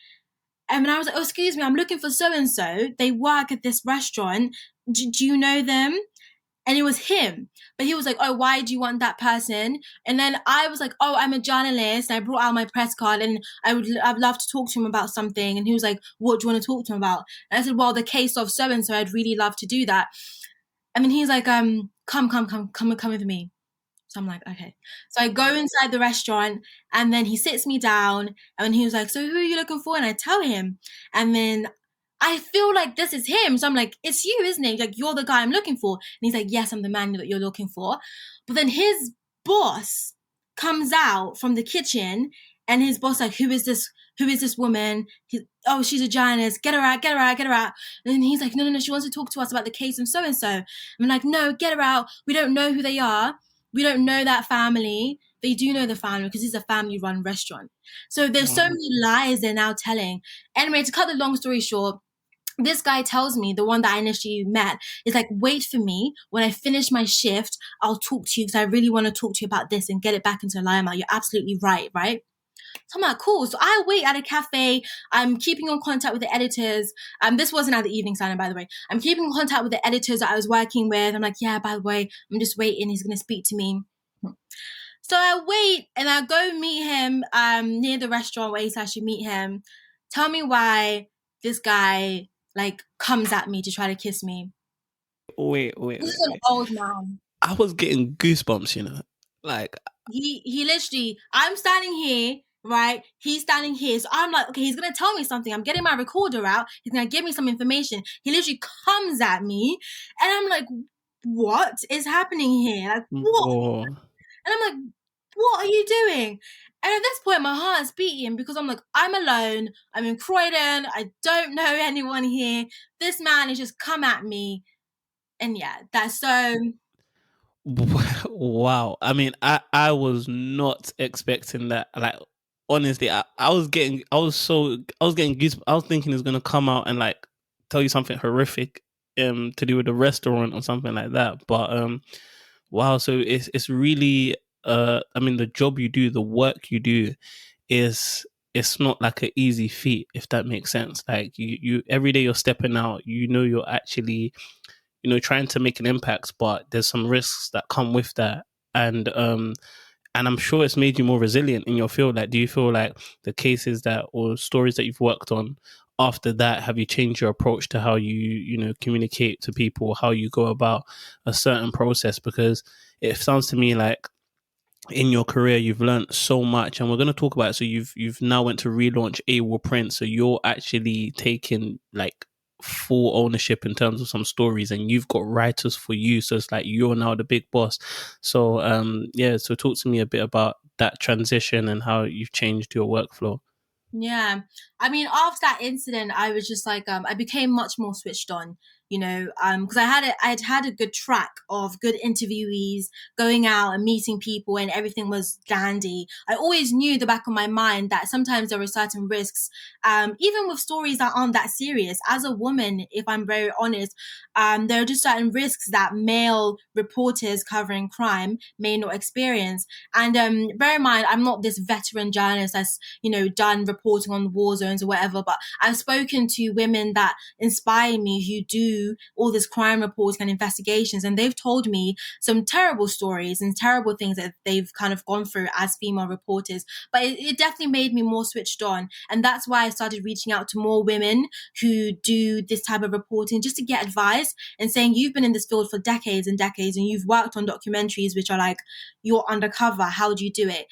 and I was like, oh, excuse me, I'm looking for so and so. They work at this restaurant. Do you know them? And it was him. But he was like, oh, why do you want that person? And then I was like, oh, I'm a journalist. I brought out my press card and I'd love to talk to him about something. And he was like, what do you want to talk to him about? And I said, well, the case of so-and-so, I'd really love to do that. And then he's like, come with me. So I'm like, okay. So I go inside the restaurant and then he sits me down and he was like, so who are you looking for? And I tell him. And then I feel like this is him. So I'm like, it's you, isn't it? Like, you're the guy I'm looking for. And he's like, yes, I'm the man that you're looking for. But then his boss comes out from the kitchen and his boss like, who is this woman? Oh, she's a journalist. Get her out. And then he's like, no, she wants to talk to us about the case of so-and-so. I'm like, no, get her out. We don't know who they are. We don't know that family. They do know the family because it's a family-run restaurant. So there's so many lies they're now telling. Anyway, to cut the long story short, this guy tells me, the one that I initially met, is like, wait for me. When I finish my shift, I'll talk to you because I really want to talk to you about this and get it back into the limelight. You're absolutely right? So I'm like, cool. So I wait at a cafe. I'm keeping in contact with the editors. This wasn't at the Evening Standard, by the way. I'm keeping in contact with the editors that I was working with. I'm like, yeah, by the way, I'm just waiting. He's going to speak to me. So I wait and I go meet him near the restaurant where he said I should meet him. Tell me why this guy like comes at me to try to kiss me. Wait. This is an old man. I was getting goosebumps, Like, he literally, I'm standing here, right? He's standing here. So I'm like, okay, he's going to tell me something. I'm getting my recorder out. He's going to give me some information. He literally comes at me and I'm like, what is happening here? Like, what? whoa. And I'm like, what are you doing? And at this point, my heart is beating because I'm like, I'm alone. I'm in Croydon. I don't know anyone here. This man has just come at me. And yeah, that's so... Wow. I mean, I was not expecting that. Like, honestly, I was getting goose. I was thinking he's gonna come out and like tell you something horrific to do with the restaurant or something like that. But wow, so it's really I mean, the job you do, the work you do is, it's not like an easy feat, if that makes sense. Like, you every day you're stepping out, you're actually trying to make an impact, but there's some risks that come with that. And and I'm sure it's made you more resilient in your field. Like, do you feel like the cases that or stories that you've worked on after that, have you changed your approach to how you communicate to people, how you go about a certain process? Because it sounds to me like in your career you've learned so much, and we're going to talk about it. So you've now went to relaunch Awall Prints, so you're actually taking like full ownership in terms of some stories, and you've got writers for you, so it's like you're now the big boss. So yeah, so talk to me a bit about that transition and how you've changed your workflow. Yeah. I mean, after that incident, I was just like, I became much more switched on, because I'd had a good track of good interviewees going out and meeting people and everything was dandy. I always knew the back of my mind that sometimes there were certain risks, even with stories that aren't that serious. As a woman, if I'm very honest, there are just certain risks that male reporters covering crime may not experience. And bear in mind, I'm not this veteran journalist that's done reporting on war zones or whatever, but I've spoken to women that inspire me who do all this crime reporting and investigations, and they've told me some terrible stories and terrible things that they've kind of gone through as female reporters. But it definitely made me more switched on, and that's why I started reaching out to more women who do this type of reporting, just to get advice and saying, you've been in this field for decades and decades and you've worked on documentaries which are like, you're undercover, how do you do it?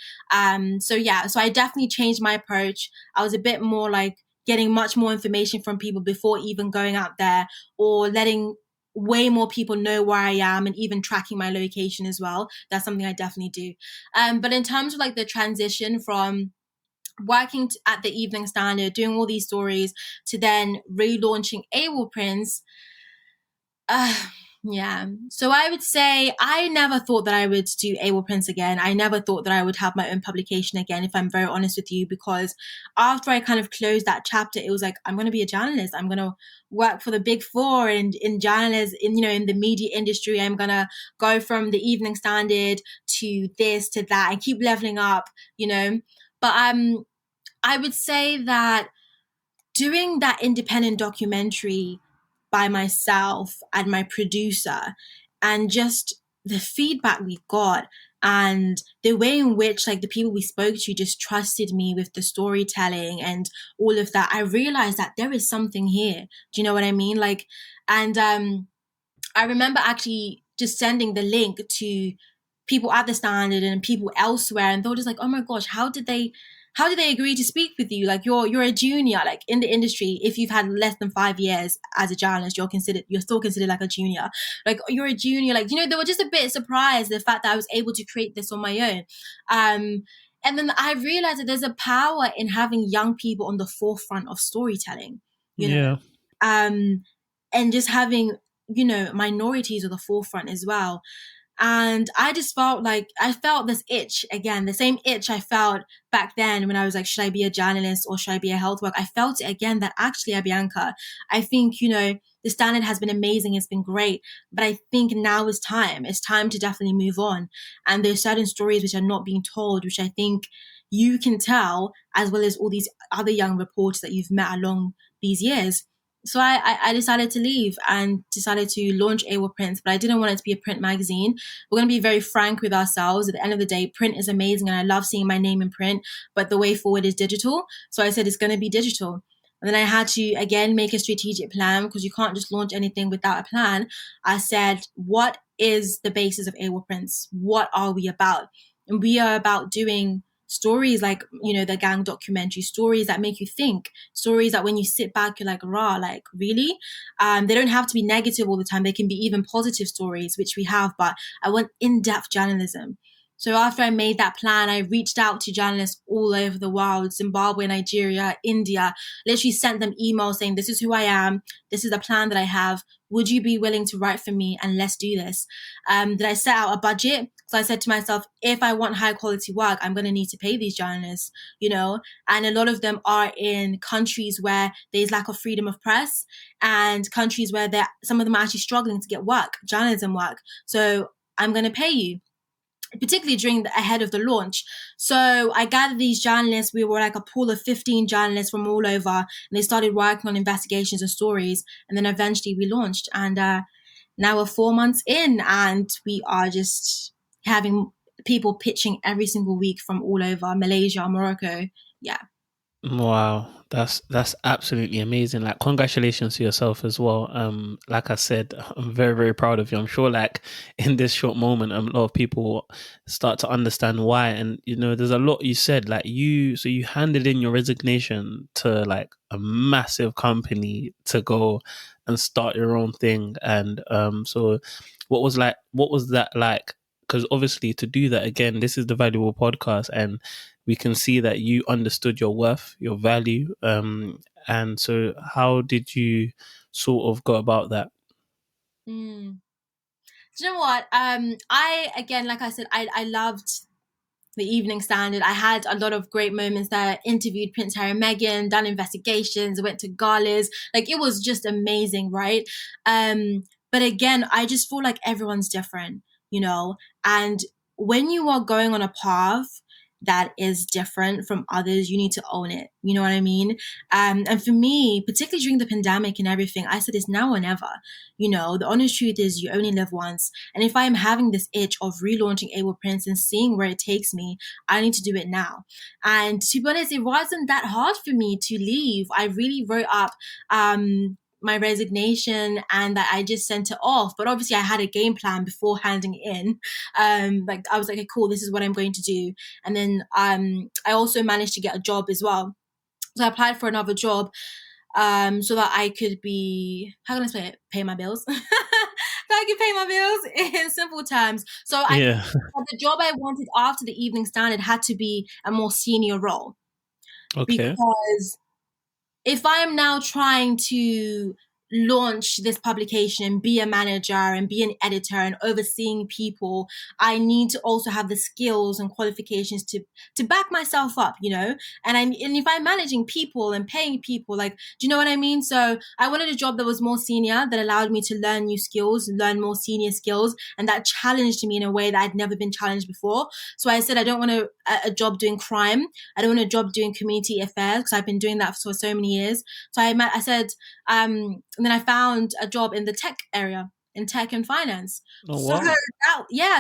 So I definitely changed my approach. I was a bit more like getting much more information from people before even going out there, or letting way more people know where I am, and even tracking my location as well. That's something I definitely do. But in terms of like the transition from working at the Evening Standard, doing all these stories, to then relaunching Awall Prints, uh, yeah. So I would say I never thought that I would do Awall Prints again. I never thought that I would have my own publication again, if I'm very honest with you, because after I kind of closed that chapter, it was like, I'm going to be a journalist. I'm going to work for the big four and in journalism, in the media industry. I'm going to go from the Evening Standard to this, to that, and keep leveling up. But I would say that doing that independent documentary by myself and my producer, and just the feedback we got, and the way in which like the people we spoke to just trusted me with the storytelling and all of that, I realized that there is something here. Do you know what I mean? Like, and I remember actually just sending the link to people at the Standard and people elsewhere, and they were just like, "Oh my gosh, how did they agree to speak with you? Like, you're a junior, like in the industry. If you've had less than 5 years as a journalist, you're still considered like a junior. Like, you're a junior. Like, they were just a bit surprised the fact that I was able to create this on my own. And then I realized that there's a power in having young people on the forefront of storytelling. You know, Yeah. um, and just having minorities at the forefront as well. And I just I felt this itch again, the same itch I felt back then when I was like, should I be a journalist or should I be a health worker? I felt it again, that actually, Abbianca, I think, the Standard has been amazing. It's been great. But I think now is time. It's time to definitely move on. And there's certain stories which are not being told, which I think you can tell, as well as all these other young reporters that you've met along these years. So I decided to leave and decided to launch Awall Prints, but I didn't want it to be a print magazine. We're going to be very frank with ourselves. At the end of the day, print is amazing and I love seeing my name in print, but the way forward is digital. So I said it's going to be digital. And then I had to, again, make a strategic plan, because you can't just launch anything without a plan. I said, what is the basis of Awall Prints? What are we about? And we are about doing stories like, the gang documentary, stories that make you think, stories that when you sit back, you're like, rah, like, really? They don't have to be negative all the time. They can be even positive stories, which we have, but I want in-depth journalism. So after I made that plan, I reached out to journalists all over the world, Zimbabwe, Nigeria, India, literally sent them emails saying, this is who I am. This is the plan that I have. Would you be willing to write for me? And let's do this. Did I set out a budget? So I said to myself, if I want high quality work, I'm going to need to pay these journalists, and a lot of them are in countries where there's lack of freedom of press, and countries where some of them are actually struggling to get work, journalism work. So I'm going to pay you, particularly ahead of the launch. So I gathered these journalists. We were like a pool of 15 journalists from all over, and they started working on investigations and stories. And then eventually we launched, and now we're 4 months in, and we are just having people pitching every single week from all over Malaysia, Morocco. Yeah. Wow, that's absolutely amazing. Like, congratulations to yourself as well. Like I said, I'm very, very proud of you. I'm sure, like, in this short moment, a lot of people start to understand why. And there's a lot you said. Like, so you handed in your resignation to like a massive company to go and start your own thing. And so what was that like? Because obviously, to do that again, this is the Valuable Podcast, and we can see that you understood your worth, your value. And so how did you sort of go about that? Mm. Do you know what? I again, like I said, I loved the Evening Standard. I had a lot of great moments there. Interviewed Prince Harry and Meghan, done investigations, went to galas. Like, it was just amazing, right? But again, I just feel like everyone's different, and when you are going on a path that is different from others, you need to own it. You know what I mean? And for me, particularly during the pandemic and everything, I said it's now or never. The honest truth is you only live once. And if I'm having this itch of relaunching Awall Prints and seeing where it takes me, I need to do it now. And to be honest, it wasn't that hard for me to leave. I really wrote up my resignation and that I just sent it off. But obviously I had a game plan before handing it in. Like, I was like, okay, cool, this is what I'm going to do. And then I also managed to get a job as well. So I applied for another job so that I could be, how can I say it, pay my bills. So I could pay my bills in simple terms. So Yeah. the job I wanted after the Evening Standard had to be a more senior role, Okay. because if I'm now trying to launch this publication, be a manager and be an editor and overseeing people, I need to also have the skills and qualifications to back myself up, and if I'm managing people and paying people, like, do you know what I mean? So I wanted a job that was more senior, that allowed me to learn new skills, learn more senior skills, and that challenged me in a way that I'd never been challenged before. So I said, I don't want a job doing crime. I don't want a job doing community affairs, because I've been doing that for so many years. So I said, and then I found a job in the tech area, in tech and finance. Oh, So wow.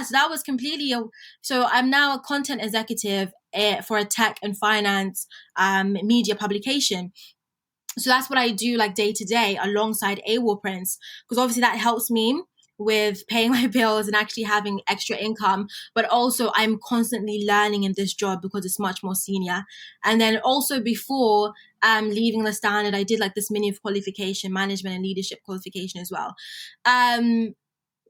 so that was completely. So I'm now a content executive for a tech and finance media publication. So that's what I do, like, day to day alongside Awall Prints, because obviously that helps me with paying my bills and actually having extra income. But also I'm constantly learning in this job because it's much more senior. And then also before leaving the Standard, I did like this mini qualification, management and leadership qualification as well.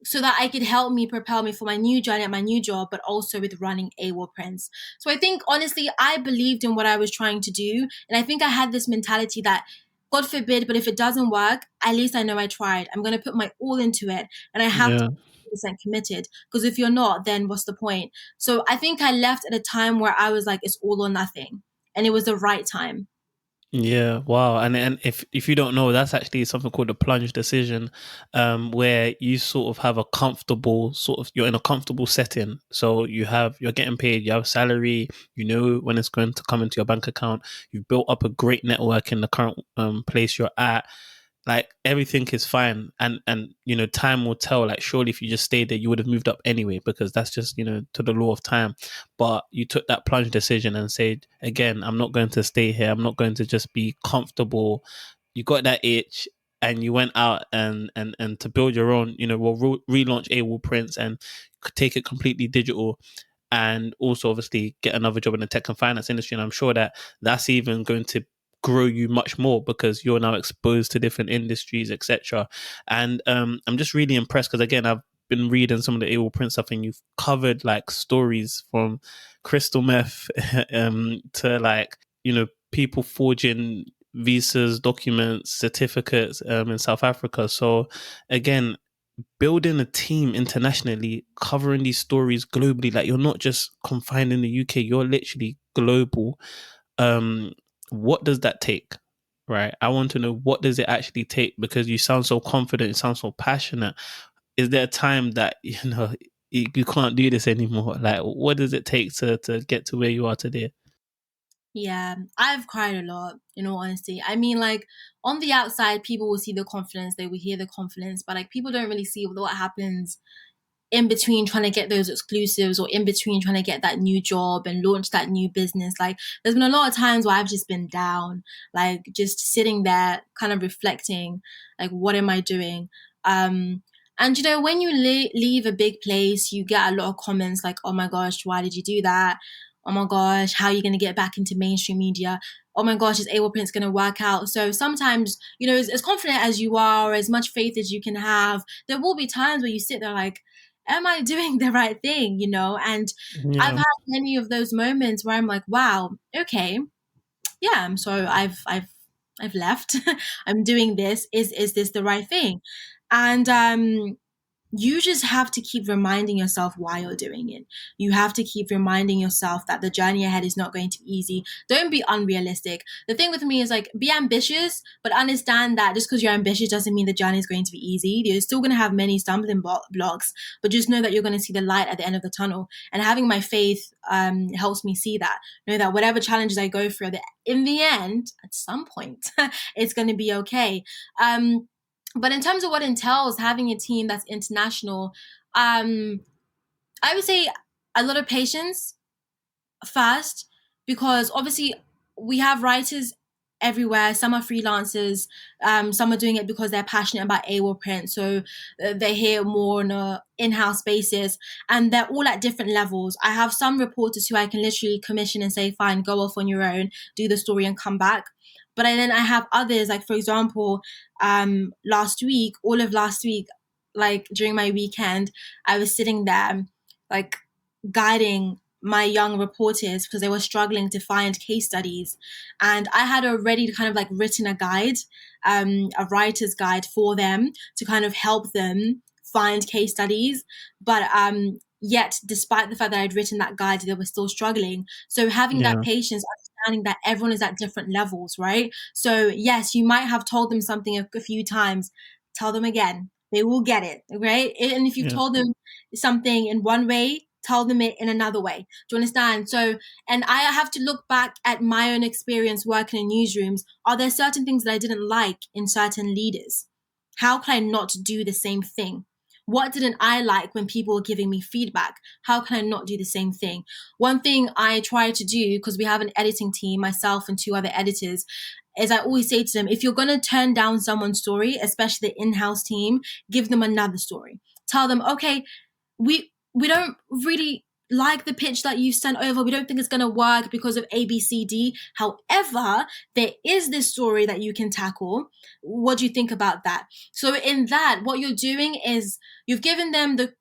So that I could help me propel me for my new journey at my new job, but also with running Awall Prints. So I think, honestly, I believed in what I was trying to do. And I think I had this mentality that, God forbid, but if it doesn't work, at least I know I tried. I'm going to put my all into it. And I have to Yeah. be 100% committed. Because if you're not, then what's the point? So I think I left at a time where I was like, it's all or nothing. And it was the right time. Yeah, wow. And if you don't know, that's actually something called a plunge decision, where you sort of have a comfortable you're in a comfortable setting. So you're getting paid, you have salary, when it's going to come into your bank account, you've built up a great network in the current place you're at. Like, everything is fine, and time will tell. Like, surely if you just stayed there, you would have moved up anyway, because that's just to the law of time. But you took that plunge decision and said, again, I'm not going to stay here, I'm not going to just be comfortable. You got that itch, and you went out and to build your own, relaunch Awall Prints and take it completely digital, and also obviously get another job in the tech and finance industry. And I'm sure that that's even going to grow you much more, because you're now exposed to different industries, etc. And I'm just really impressed, because again, I've been reading some of the Awall Print stuff, and you've covered like stories from crystal meth to, like, people forging visas, documents, certificates in South Africa. So again, building a team internationally, covering these stories globally, like, you're not just confined in the UK, you're literally global. um what does that take? Right, I want to know, what does it actually take? Because you sound so confident, you sound so passionate. Is there a time that you can't do this anymore? Like, what does it take to get to where you are today? Yeah, I've cried a lot, in all honesty. I mean, like, on the outside, people will see the confidence, they will hear the confidence, but like, people don't really see what happens in between trying to get those exclusives, or in between trying to get that new job and launch that new business, like there's been a lot of times where I've just been down, like just sitting there kind of reflecting, like what am I doing? And when you leave a big place, you get a lot of comments like, oh my gosh, why did you do that? Oh my gosh, how are you going to get back into mainstream media? Oh my gosh, is Awall Prints going to work out? So sometimes, as confident as you are, or as much faith as you can have, there will be times where you sit there like, am I doing the right thing? And I've Yeah. had many of those moments where I'm like, wow, okay, yeah, so I've left. I'm doing this. Is this the right thing? And you just have to keep reminding yourself why you're doing it. You have to keep reminding yourself that the journey ahead is not going to be easy. Don't be unrealistic. The thing with me is like, be ambitious, but understand that just because you're ambitious doesn't mean the journey is going to be easy. You're still going to have many stumbling blocks, but just know that you're going to see the light at the end of the tunnel. And having my faith helps me see that. Know that whatever challenges I go through, that in the end, at some point, it's going to be okay. But in terms of what entails having a team that's international, I would say a lot of patience first, because obviously we have writers everywhere. Some are freelancers, some are doing it because they're passionate about Awall Print, so they're here more on a in-house basis, and they're all at different levels. I have some reporters who I can literally commission and say, fine, go off on your own, do the story and come back. But then I have others, like for example, all of last week, like during my weekend, I was sitting there like guiding my young reporters because they were struggling to find case studies. And I had already kind of like written a guide, a writer's guide for them to kind of help them find case studies. But yet, despite the fact that I'd written that guide, they were still struggling. So having that Yeah. patience, understanding that everyone is at different levels, right? So yes, you might have told them something a few times, tell them again. They will get it, right? And if you've Yeah. told them something in one way, tell them it in another way. Do you understand? So, and I have to look back at my own experience working in newsrooms. Are there certain things that I didn't like in certain leaders? How can I not do the same thing? What didn't I like when people were giving me feedback? How can I not do the same thing? One thing I try to do, because we have an editing team, myself and two other editors, is I always say to them, if you're going to turn down someone's story, especially the in-house team, give them another story. Tell them, okay, we don't really like the pitch that you sent over. We don't think it's going to work because of A, B, C, D. However, there is this story that you can tackle. What do you think about that? So in that, what you're doing is you've given them the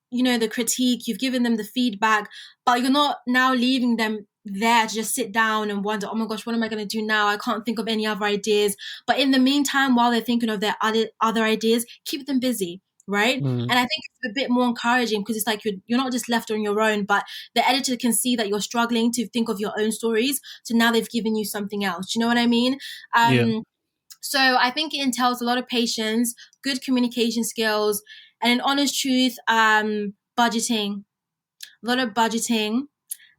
critique, you've given them the feedback, but you're not now leaving them there to just sit down and wonder, oh my gosh, what am I going to do now? I can't think of any other ideas. But in the meantime, while they're thinking of their other ideas, keep them busy. Right. Mm. And I think it's a bit more encouraging because it's like you're not just left on your own, but the editor can see that you're struggling to think of your own stories. So now they've given you something else. Do you know what I mean? Yeah. So I think it entails a lot of patience, good communication skills, and in honest truth, budgeting, a lot of budgeting,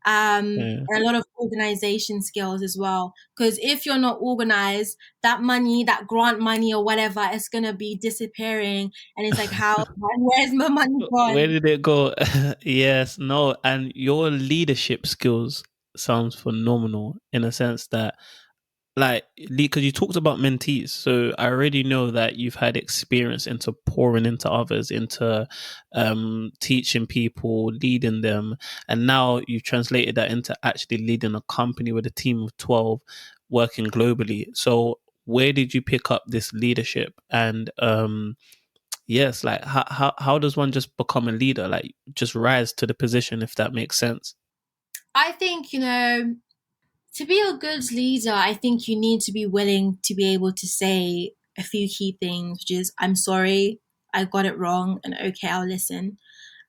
Yeah. and a lot of organization skills as well. Because if you're not organized, that money, that grant money or whatever, is gonna be disappearing, and it's like, how? Where's my money Where gone? did it go? Yes, no, and your leadership skills sounds phenomenal in a sense that, like, because you talked about mentees, so I already know that you've had experience into pouring into others, into teaching people, leading them, and now you've translated that into actually leading a company with a team of 12 working globally. So where did you pick up this leadership? And yes, like how does one just become a leader, like just rise to the position, if that makes sense? I think to be a good leader, I think you need to be willing to be able to say a few key things, which is, I'm sorry, I got it wrong, and okay, I'll listen.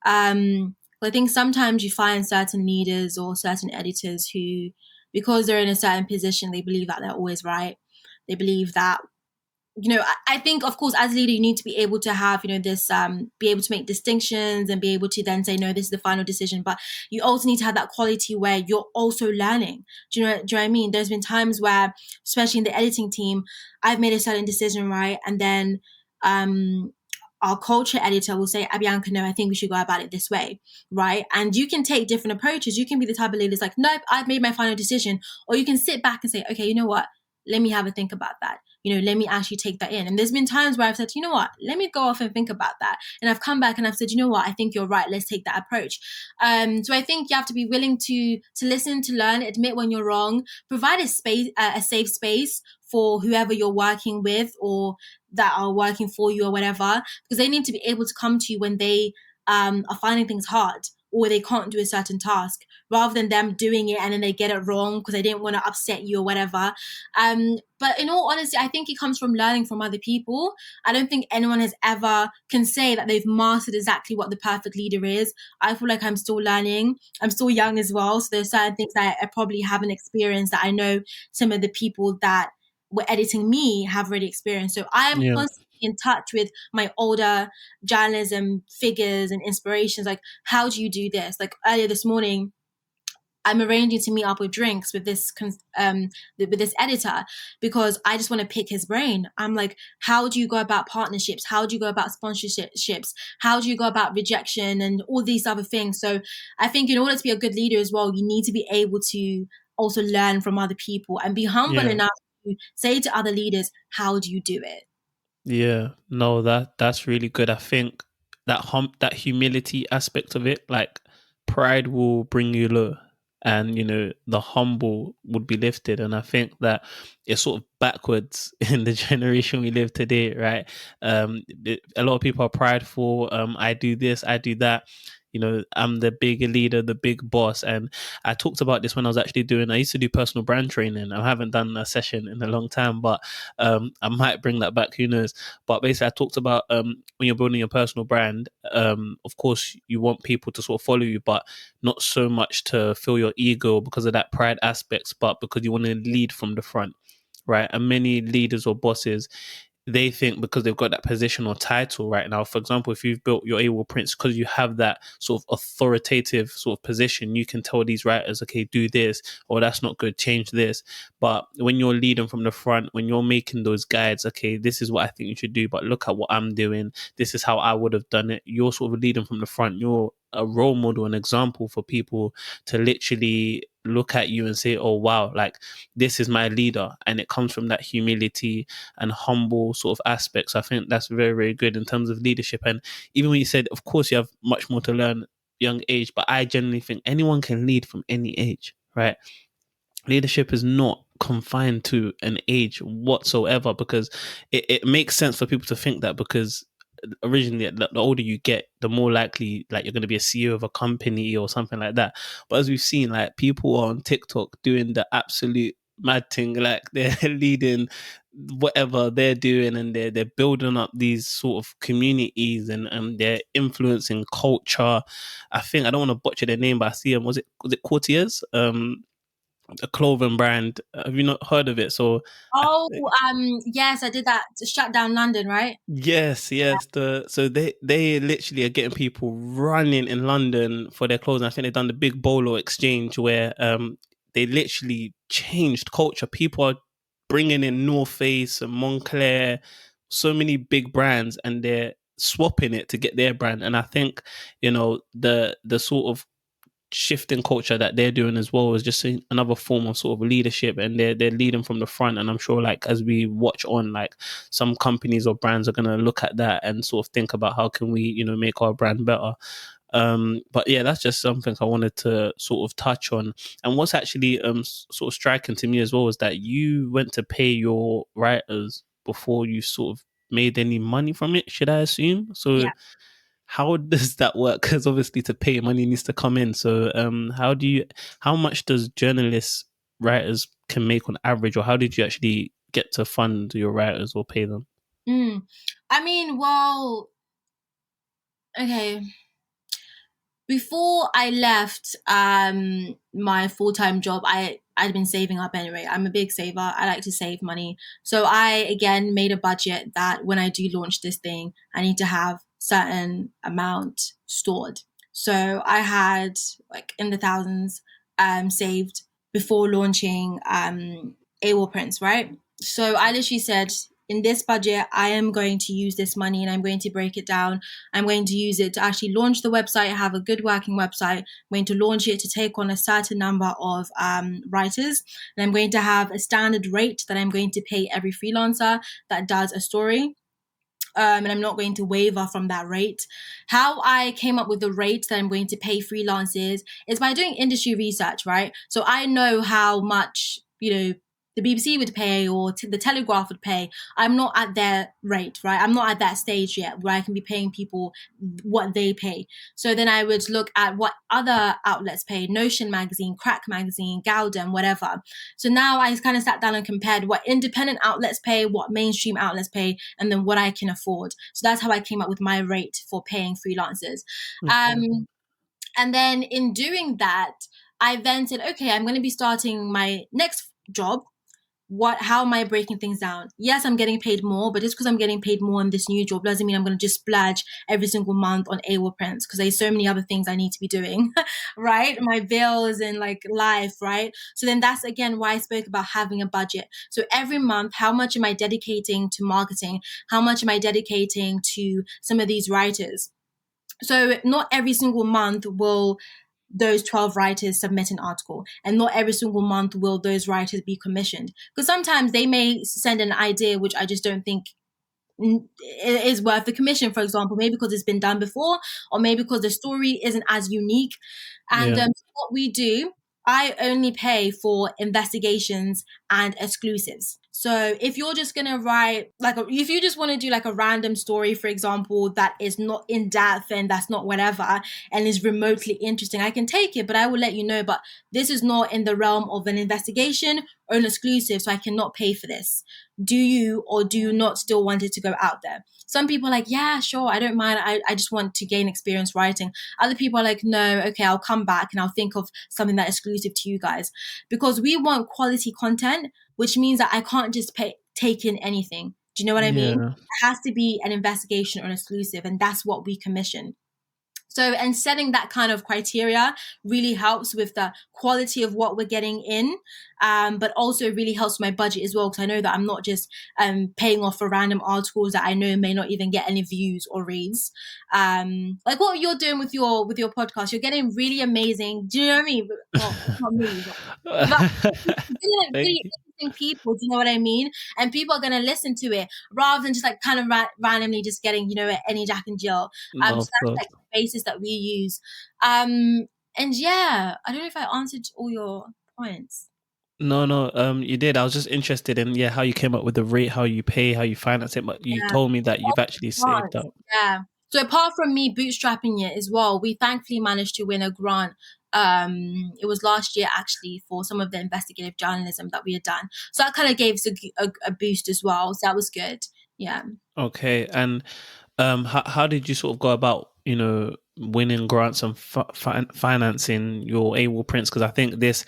But I think sometimes you find certain leaders or certain editors who, because they're in a certain position, they believe that they're always right. They believe that, I think, of course, as a leader, you need to be able to have, this, be able to make distinctions and be able to then say, no, this is the final decision. But you also need to have that quality where you're also learning. Do you know what I mean? There's been times where, especially in the editing team, I've made a certain decision, right? And then, our culture editor will say, Abbianca, no, I think we should go about it this way, right? And you can take different approaches. You can be the type of leader that's like, nope, I've made my final decision. Or you can sit back and say, okay, you know what? Let me have a think about that. Let me actually take that in. And there's been times where I've said, you know what, let me go off and think about that. And I've come back and I've said, you know what, I think you're right. Let's take that approach. So I think you have to be willing to listen, to learn, admit when you're wrong, provide a space, a safe space for whoever you're working with or that are working for you or whatever, because they need to be able to come to you when they are finding things hard or they can't do a certain task, rather than them doing it and then they get it wrong because they didn't want to upset you or whatever. But in all honesty, I think it comes from learning from other people. I don't think anyone has ever can say that they've mastered exactly what the perfect leader is. I feel like I'm still learning. I'm still young as well. So there's certain things that I probably haven't experienced that I know some of the people that were editing me have already experienced. So I am Yeah. constantly in touch with my older journalism figures and inspirations. Like, how do you do this? Like earlier this morning, I'm arranging to meet up with drinks with this editor because I just want to pick his brain. I'm like, how do you go about partnerships? How do you go about sponsorships? How do you go about rejection and all these other things? So I think in order to be a good leader as well, you need to be able to also learn from other people and be humble Yeah. enough to say to other leaders, how do you do it? Yeah, no, that's really good. I think that humility aspect of it, like pride will bring you low, and the humble would be lifted. And I think that it's sort of backwards in the generation we live today, right? A lot of people are prideful. I do this, I do that. I'm the big leader, the big boss. And I talked about this when I used to do personal brand training. I haven't done a session in a long time, but I might bring that back, who knows. But basically I talked about when you're building your personal brand, of course you want people to sort of follow you, but not so much to fill your ego because of that pride aspects, but because you want to lead from the front, right? And many leaders or bosses, they think because they've got that position or title right now. For example, if you've built your Awall Prints, because you have that sort of authoritative sort of position, you can tell these writers, okay, do this, or that's not good, change this. But when you're leading from the front, when you're making those guides, okay, this is what I think you should do, but look at what I'm doing. This is how I would have done it. You're sort of leading from the front. You're a role model, an example for people to literally look at you and say, oh, wow, like this is my leader. And it comes from that humility and humble sort of aspects. I think that's very, very good in terms of leadership. And even when you said, of course, you have much more to learn young age, but I generally think anyone can lead from any age, right? Leadership is not confined to an age whatsoever, because it makes sense for people to think that, because originally the older you get, the more likely like you're going to be a CEO of a company or something like that. But as we've seen, like people on TikTok doing the absolute mad thing, like they're leading whatever they're doing, and they're building up these sort of communities, and they're influencing culture. I think, I don't want to butcher their name, but I see them, was it Courtiers, a clothing brand. Have you not heard of it? So Oh, yes, I did that to shut down London, right? yes. So they literally are getting people running in London for their clothes. And I think they've done the big Bolo exchange where they literally changed culture. People are bringing in North Face and Moncler, so many big brands, and they're swapping it to get their brand. And I think the sort of shifting culture that they're doing as well is just another form of sort of leadership, and they're leading from the front. And I'm sure, like, as we watch on, like, some companies or brands are going to look at that and sort of think about how can we make our brand better. But yeah, that's just something I wanted to sort of touch on. And what's actually sort of striking to me as well is that you went to pay your writers before you sort of made any money from it, should I assume? So Yeah. how does that work? Because obviously to pay, money needs to come in. So how much does journalists, writers can make on average, or how did you actually get to fund your writers or pay them? I mean, well, okay. Before I left my full-time job, I'd been saving up anyway. I'm a big saver. I like to save money. So I again made a budget that when I do launch this thing, I need to have certain amount stored. So I had like in the thousands saved before launching Awall Prints, right? So I literally said, in this budget, I am going to use this money and I'm going to break it down. I'm going to use it to actually launch the website, have a good working website. I'm going to launch it to take on a certain number of writers. And I'm going to have a standard rate that I'm going to pay every freelancer that does a story. And I'm not going to waver from that rate. How I came up with the rate that I'm going to pay freelancers is by doing industry research, right? So I know how much, the BBC would pay or the Telegraph would pay. I'm not at their rate, right? I'm not at that stage yet where I can be paying people what they pay. So then I would look at what other outlets pay, Notion magazine, Crack magazine, Gowden, whatever. So now I kind of sat down and compared what independent outlets pay, what mainstream outlets pay, and then what I can afford. So that's how I came up with my rate for paying freelancers. Okay. And then in doing that, I then said, okay, I'm going to be starting my next job. How am I breaking things down? Yes, I'm getting paid more, but just because I'm getting paid more in this new job doesn't mean I'm going to just splurge every single month on Awall Prints, because there's so many other things I need to be doing, right? My bills and like life, right? So then that's again why I spoke about having a budget. So every month, how much am I dedicating to marketing? How much am I dedicating to some of these writers? So not every single month will those 12 writers submit an article, and not every single month will those writers be commissioned, because sometimes they may send an idea which I just don't think is worth the commission, for example, maybe because it's been done before, or maybe because the story isn't as unique. And Yeah. what we do, I only pay for investigations and exclusives. So if you're just going to write, if you just want to do like a random story, for example, that is not in depth and that's not whatever, and is remotely interesting, I can take it, but I will let you know, but this is not in the realm of an investigation or an exclusive, so I cannot pay for this. Do you or do you not still want it to go out there? Some people are like, yeah, sure, I don't mind. I just want to gain experience writing. Other people are like, no, okay, I'll come back and I'll think of something that's exclusive to you guys. Because we want quality content, which means that I can't just take in anything. Do you know what I mean? Yeah. It has to be an investigation or an exclusive, and that's what we commission. So, and setting that kind of criteria really helps with the quality of what we're getting in, but also really helps my budget as well, because I know that I'm not just paying off for random articles that I know may not even get any views or reads. Like what you're doing with your podcast, you're getting really amazing. Do you know what I mean? Well, not me, but Thank really you. interesting people. Do you know what I mean? And people are going to listen to it rather than just like kind of randomly just getting any Jack and Jill. So No, of that's course. like the basis that we use. And yeah, I don't know if I answered all your points. No, no, you did. I was just interested in how you came up with the rate, how you pay, how you finance it, but you Yeah. told me that you've actually saved Grants. up. Yeah. So apart from me bootstrapping it as well, we thankfully managed to win a grant. It was last year actually, for some of the investigative journalism that we had done. So that kind of gave us a boost as well. So that was good. Yeah. Okay, and how did you sort of go about winning grants and financing your Awall Prints? Because I think this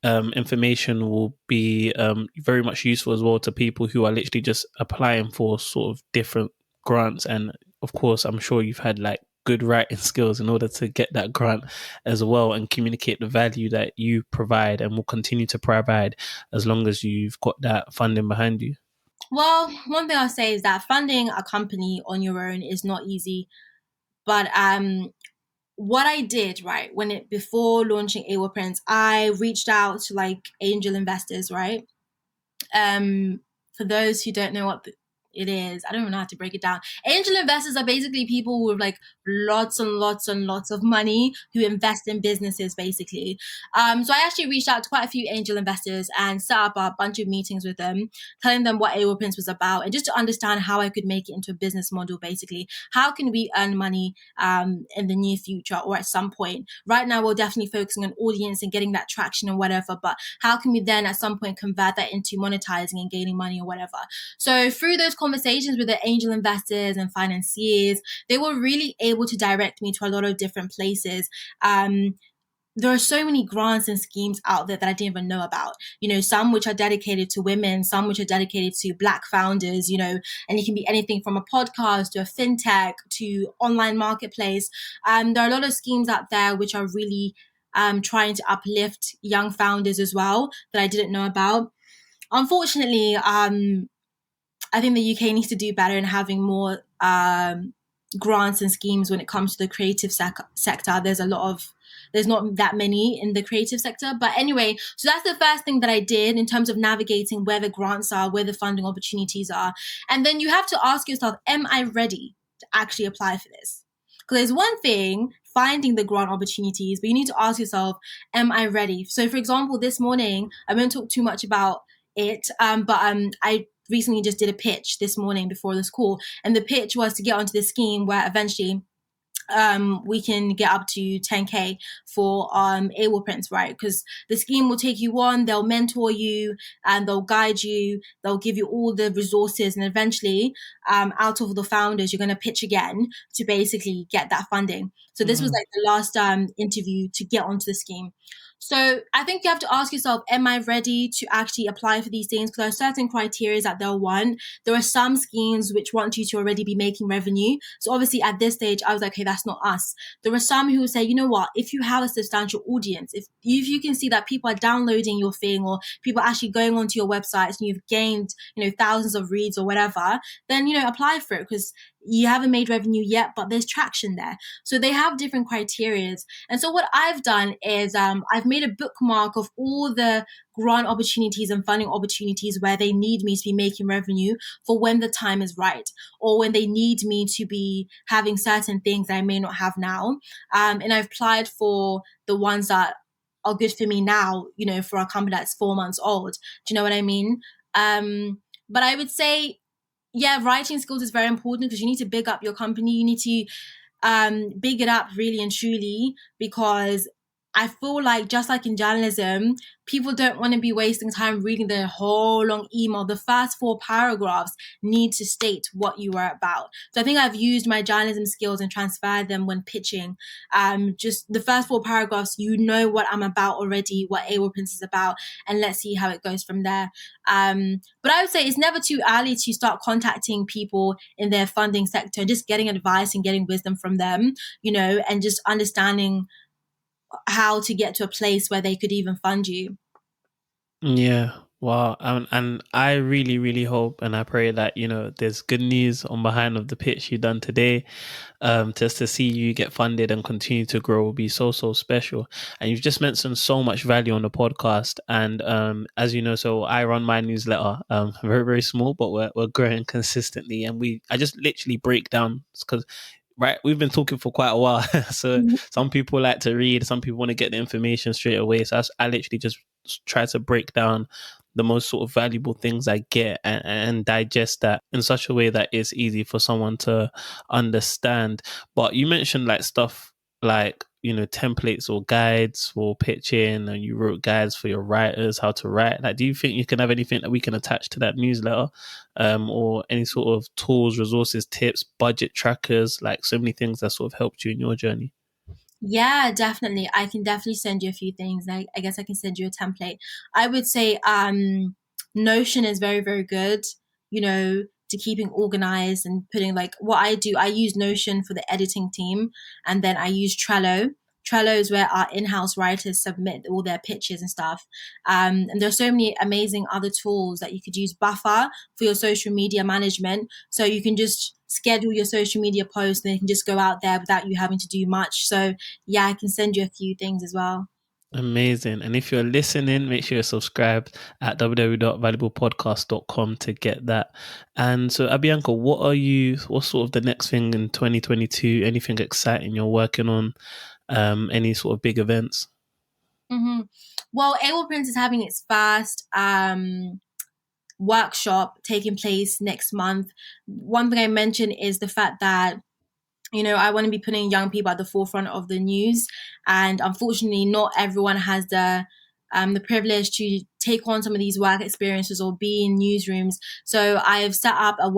information will be very much useful as well to people who are literally just applying for sort of different grants. And of course, I'm sure you've had like good writing skills in order to get that grant as well, and communicate the value that you provide and will continue to provide as long as you've got that funding behind you. Well, one thing I'll say is that funding a company on your own is not easy. But what I did, right, before launching Awall Prints, I reached out to like angel investors, right? For those who don't know what it is, I don't even know how to break it down. Angel investors are basically people with like lots and lots and lots of money who invest in businesses, basically. So I actually reached out to quite a few angel investors and set up a bunch of meetings with them, telling them what Awall Prints was about, and just to understand how I could make it into a business model. Basically, how can we earn money in the near future or at some point? Right now, we're definitely focusing on audience and getting that traction or whatever, but how can we then at some point convert that into monetizing and gaining money or whatever? So through those conversations with the angel investors and financiers, they were really able to direct me to a lot of different places. There are so many grants and schemes out there that I didn't even know about. Some which are dedicated to women, some which are dedicated to Black founders, and it can be anything from a podcast to a fintech to online marketplace. There are a lot of schemes out there which are really trying to uplift young founders as well that I didn't know about. Unfortunately, I think the UK needs to do better in having more grants and schemes when it comes to the creative sector. There's not that many in the creative sector. But anyway, so that's the first thing that I did in terms of navigating where the grants are, where the funding opportunities are. And then you have to ask yourself, am I ready to actually apply for this? Because there's one thing finding the grant opportunities, but you need to ask yourself, am I ready? So for example, this morning, I won't talk too much about it, but I recently just did a pitch this morning before this call, and the pitch was to get onto this scheme where eventually we can get up to 10k for Awall Prints, right? Because the scheme will take you on, they'll mentor you, and they'll guide you, they'll give you all the resources, and eventually, out of the founders, you're going to pitch again to basically get that funding. So this was like the last interview to get onto the scheme. So I think you have to ask yourself, am I ready to actually apply for these things? Because there are certain criteria that they'll want. There are some schemes which want you to already be making revenue. So obviously at this stage, I was like, hey, that's not us. There are some who say, you know what, if you have a substantial audience, if you can see that people are downloading your thing or people are actually going onto your websites and you've gained, thousands of reads or whatever, then, apply for it because you haven't made revenue yet, but there's traction there. So they have different criterias. And so what I've done is I've made a bookmark of all the grant opportunities and funding opportunities where they need me to be making revenue for when the time is right, or when they need me to be having certain things that I may not have now. And I've applied for the ones that are good for me now, for a company that's 4 months old. Do you know what I mean? But I would say, yeah, writing skills is very important because you need to big up your company. You need to big it up really and truly, because I feel like just like in journalism, people don't want to be wasting time reading the whole long email. The first 4 paragraphs need to state what you are about. So I think I've used my journalism skills and transferred them when pitching. Just the first 4 paragraphs, what I'm about already, what Awall Prints is about, and let's see how it goes from there. But I would say it's never too early to start contacting people in their funding sector and just getting advice and getting wisdom from them, and just understanding how to get to a place where they could even fund you. Yeah. Wow. And I really, really hope and I pray that, there's good news on behind of the pitch you done today. Just to see you get funded and continue to grow will be so, so special. And you've just mentioned so much value on the podcast. And as you know, so I run my newsletter, very, very small, but we're growing consistently. And I just literally break down because right, we've been talking for quite a while. So some people like to read, some people want to get the information straight away. So I literally just try to break down the most sort of valuable things I get and digest that in such a way that it's easy for someone to understand. But you mentioned like stuff like, templates or guides for pitching, and you wrote guides for your writers, how to write. Like, do you think you can have anything that we can attach to that newsletter? Or any sort of tools, resources, tips, budget trackers, like so many things that sort of helped you in your journey? Yeah, definitely. I can definitely send you a few things. I guess I can send you a template. I would say Notion is very, very good, to keeping organized and putting like what I do. I use Notion for the editing team, and then I use Trello. Trello is where our in-house writers submit all their pitches and stuff. And there's so many amazing other tools that you could use. Buffer for your social media management. So you can just schedule your social media posts and they can just go out there without you having to do much. So yeah, I can send you a few things as well. Amazing. And if you're listening, make sure you're subscribed at www.valuablepodcast.com to get that. And so, Abbianca, what's sort of the next thing in 2022? Anything exciting you're working on? Any sort of big events? Mm-hmm. Well, Awall Prints is having its first workshop taking place next month. One thing I mentioned is the fact that I want to be putting young people at the forefront of the news, and unfortunately, not everyone has the privilege to take on some of these work experiences or be in newsrooms. So I have set up a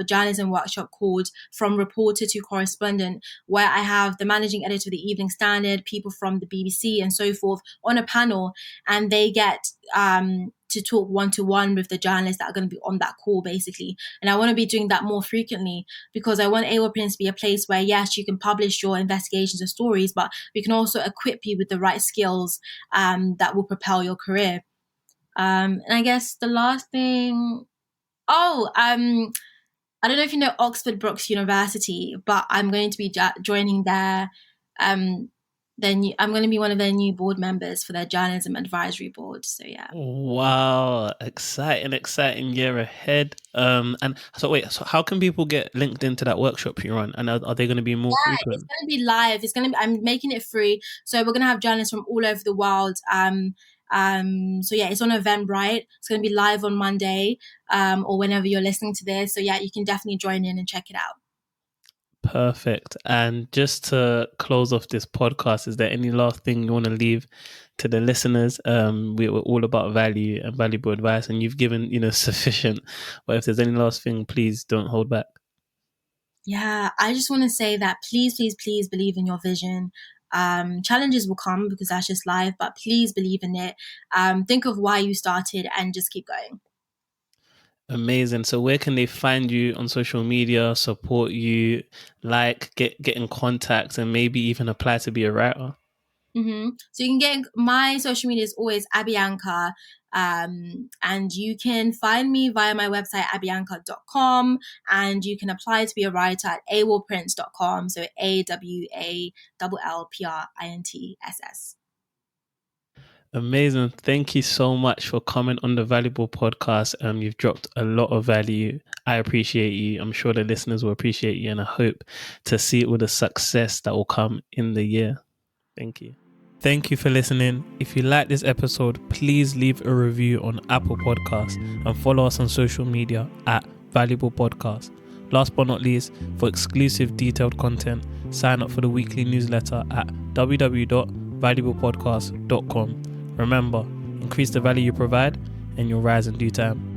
journalism workshop called From Reporter to Correspondent, where I have the managing editor of the Evening Standard, people from the BBC and so forth on a panel, and they get to talk one-to-one with the journalists that are going to be on that call, basically. And I want to be doing that more frequently because I want Awall Prints to be a place where, yes, you can publish your investigations and stories, but we can also equip you with the right skills that will propel your career. And I guess the last thing, Oh, I don't know if you know Oxford Brookes University, but I'm going to be joining um, I'm going to be one of their new board members for their journalism advisory board. So yeah. Wow, exciting year ahead. And so wait, so how can people get linked into that workshop you're on? And are they going to be more It's frequent? going to be live. I'm making it free. So we're going to have journalists from all over the world. So yeah, it's on Eventbrite. It's going to be live on Monday, or whenever you're listening to this. So yeah, you can definitely join in and check it out. Perfect. And just to close off this podcast, is there any last thing you want to leave to the listeners? We're all about value and valuable advice, and you've given, sufficient. But if there's any last thing, please don't hold back. Yeah, I just want to say that please, please, please believe in your vision. Challenges will come because that's just life, but please believe in it. Think of why you started and just keep going. Amazing. So where can they find you on social media, support you, get in contact, and maybe even apply to be a writer? So you can get my social media is always Abbianca, and you can find me via my website abbianca.com, and you can apply to be a writer at awallprints.com. So AWALLPRINTSS. Amazing. Thank you so much for coming on the Valuable Podcast. You've dropped a lot of value. I appreciate you. I'm sure the listeners will appreciate you, and I hope to see all the success that will come in the year. Thank you. Thank you for listening. If you like this episode, please leave a review on Apple Podcasts and follow us on social media at Valuable Podcast. Last but not least, for exclusive detailed content, sign up for the weekly newsletter at www.valuablepodcast.com. Remember, increase the value you provide and you'll rise in due time.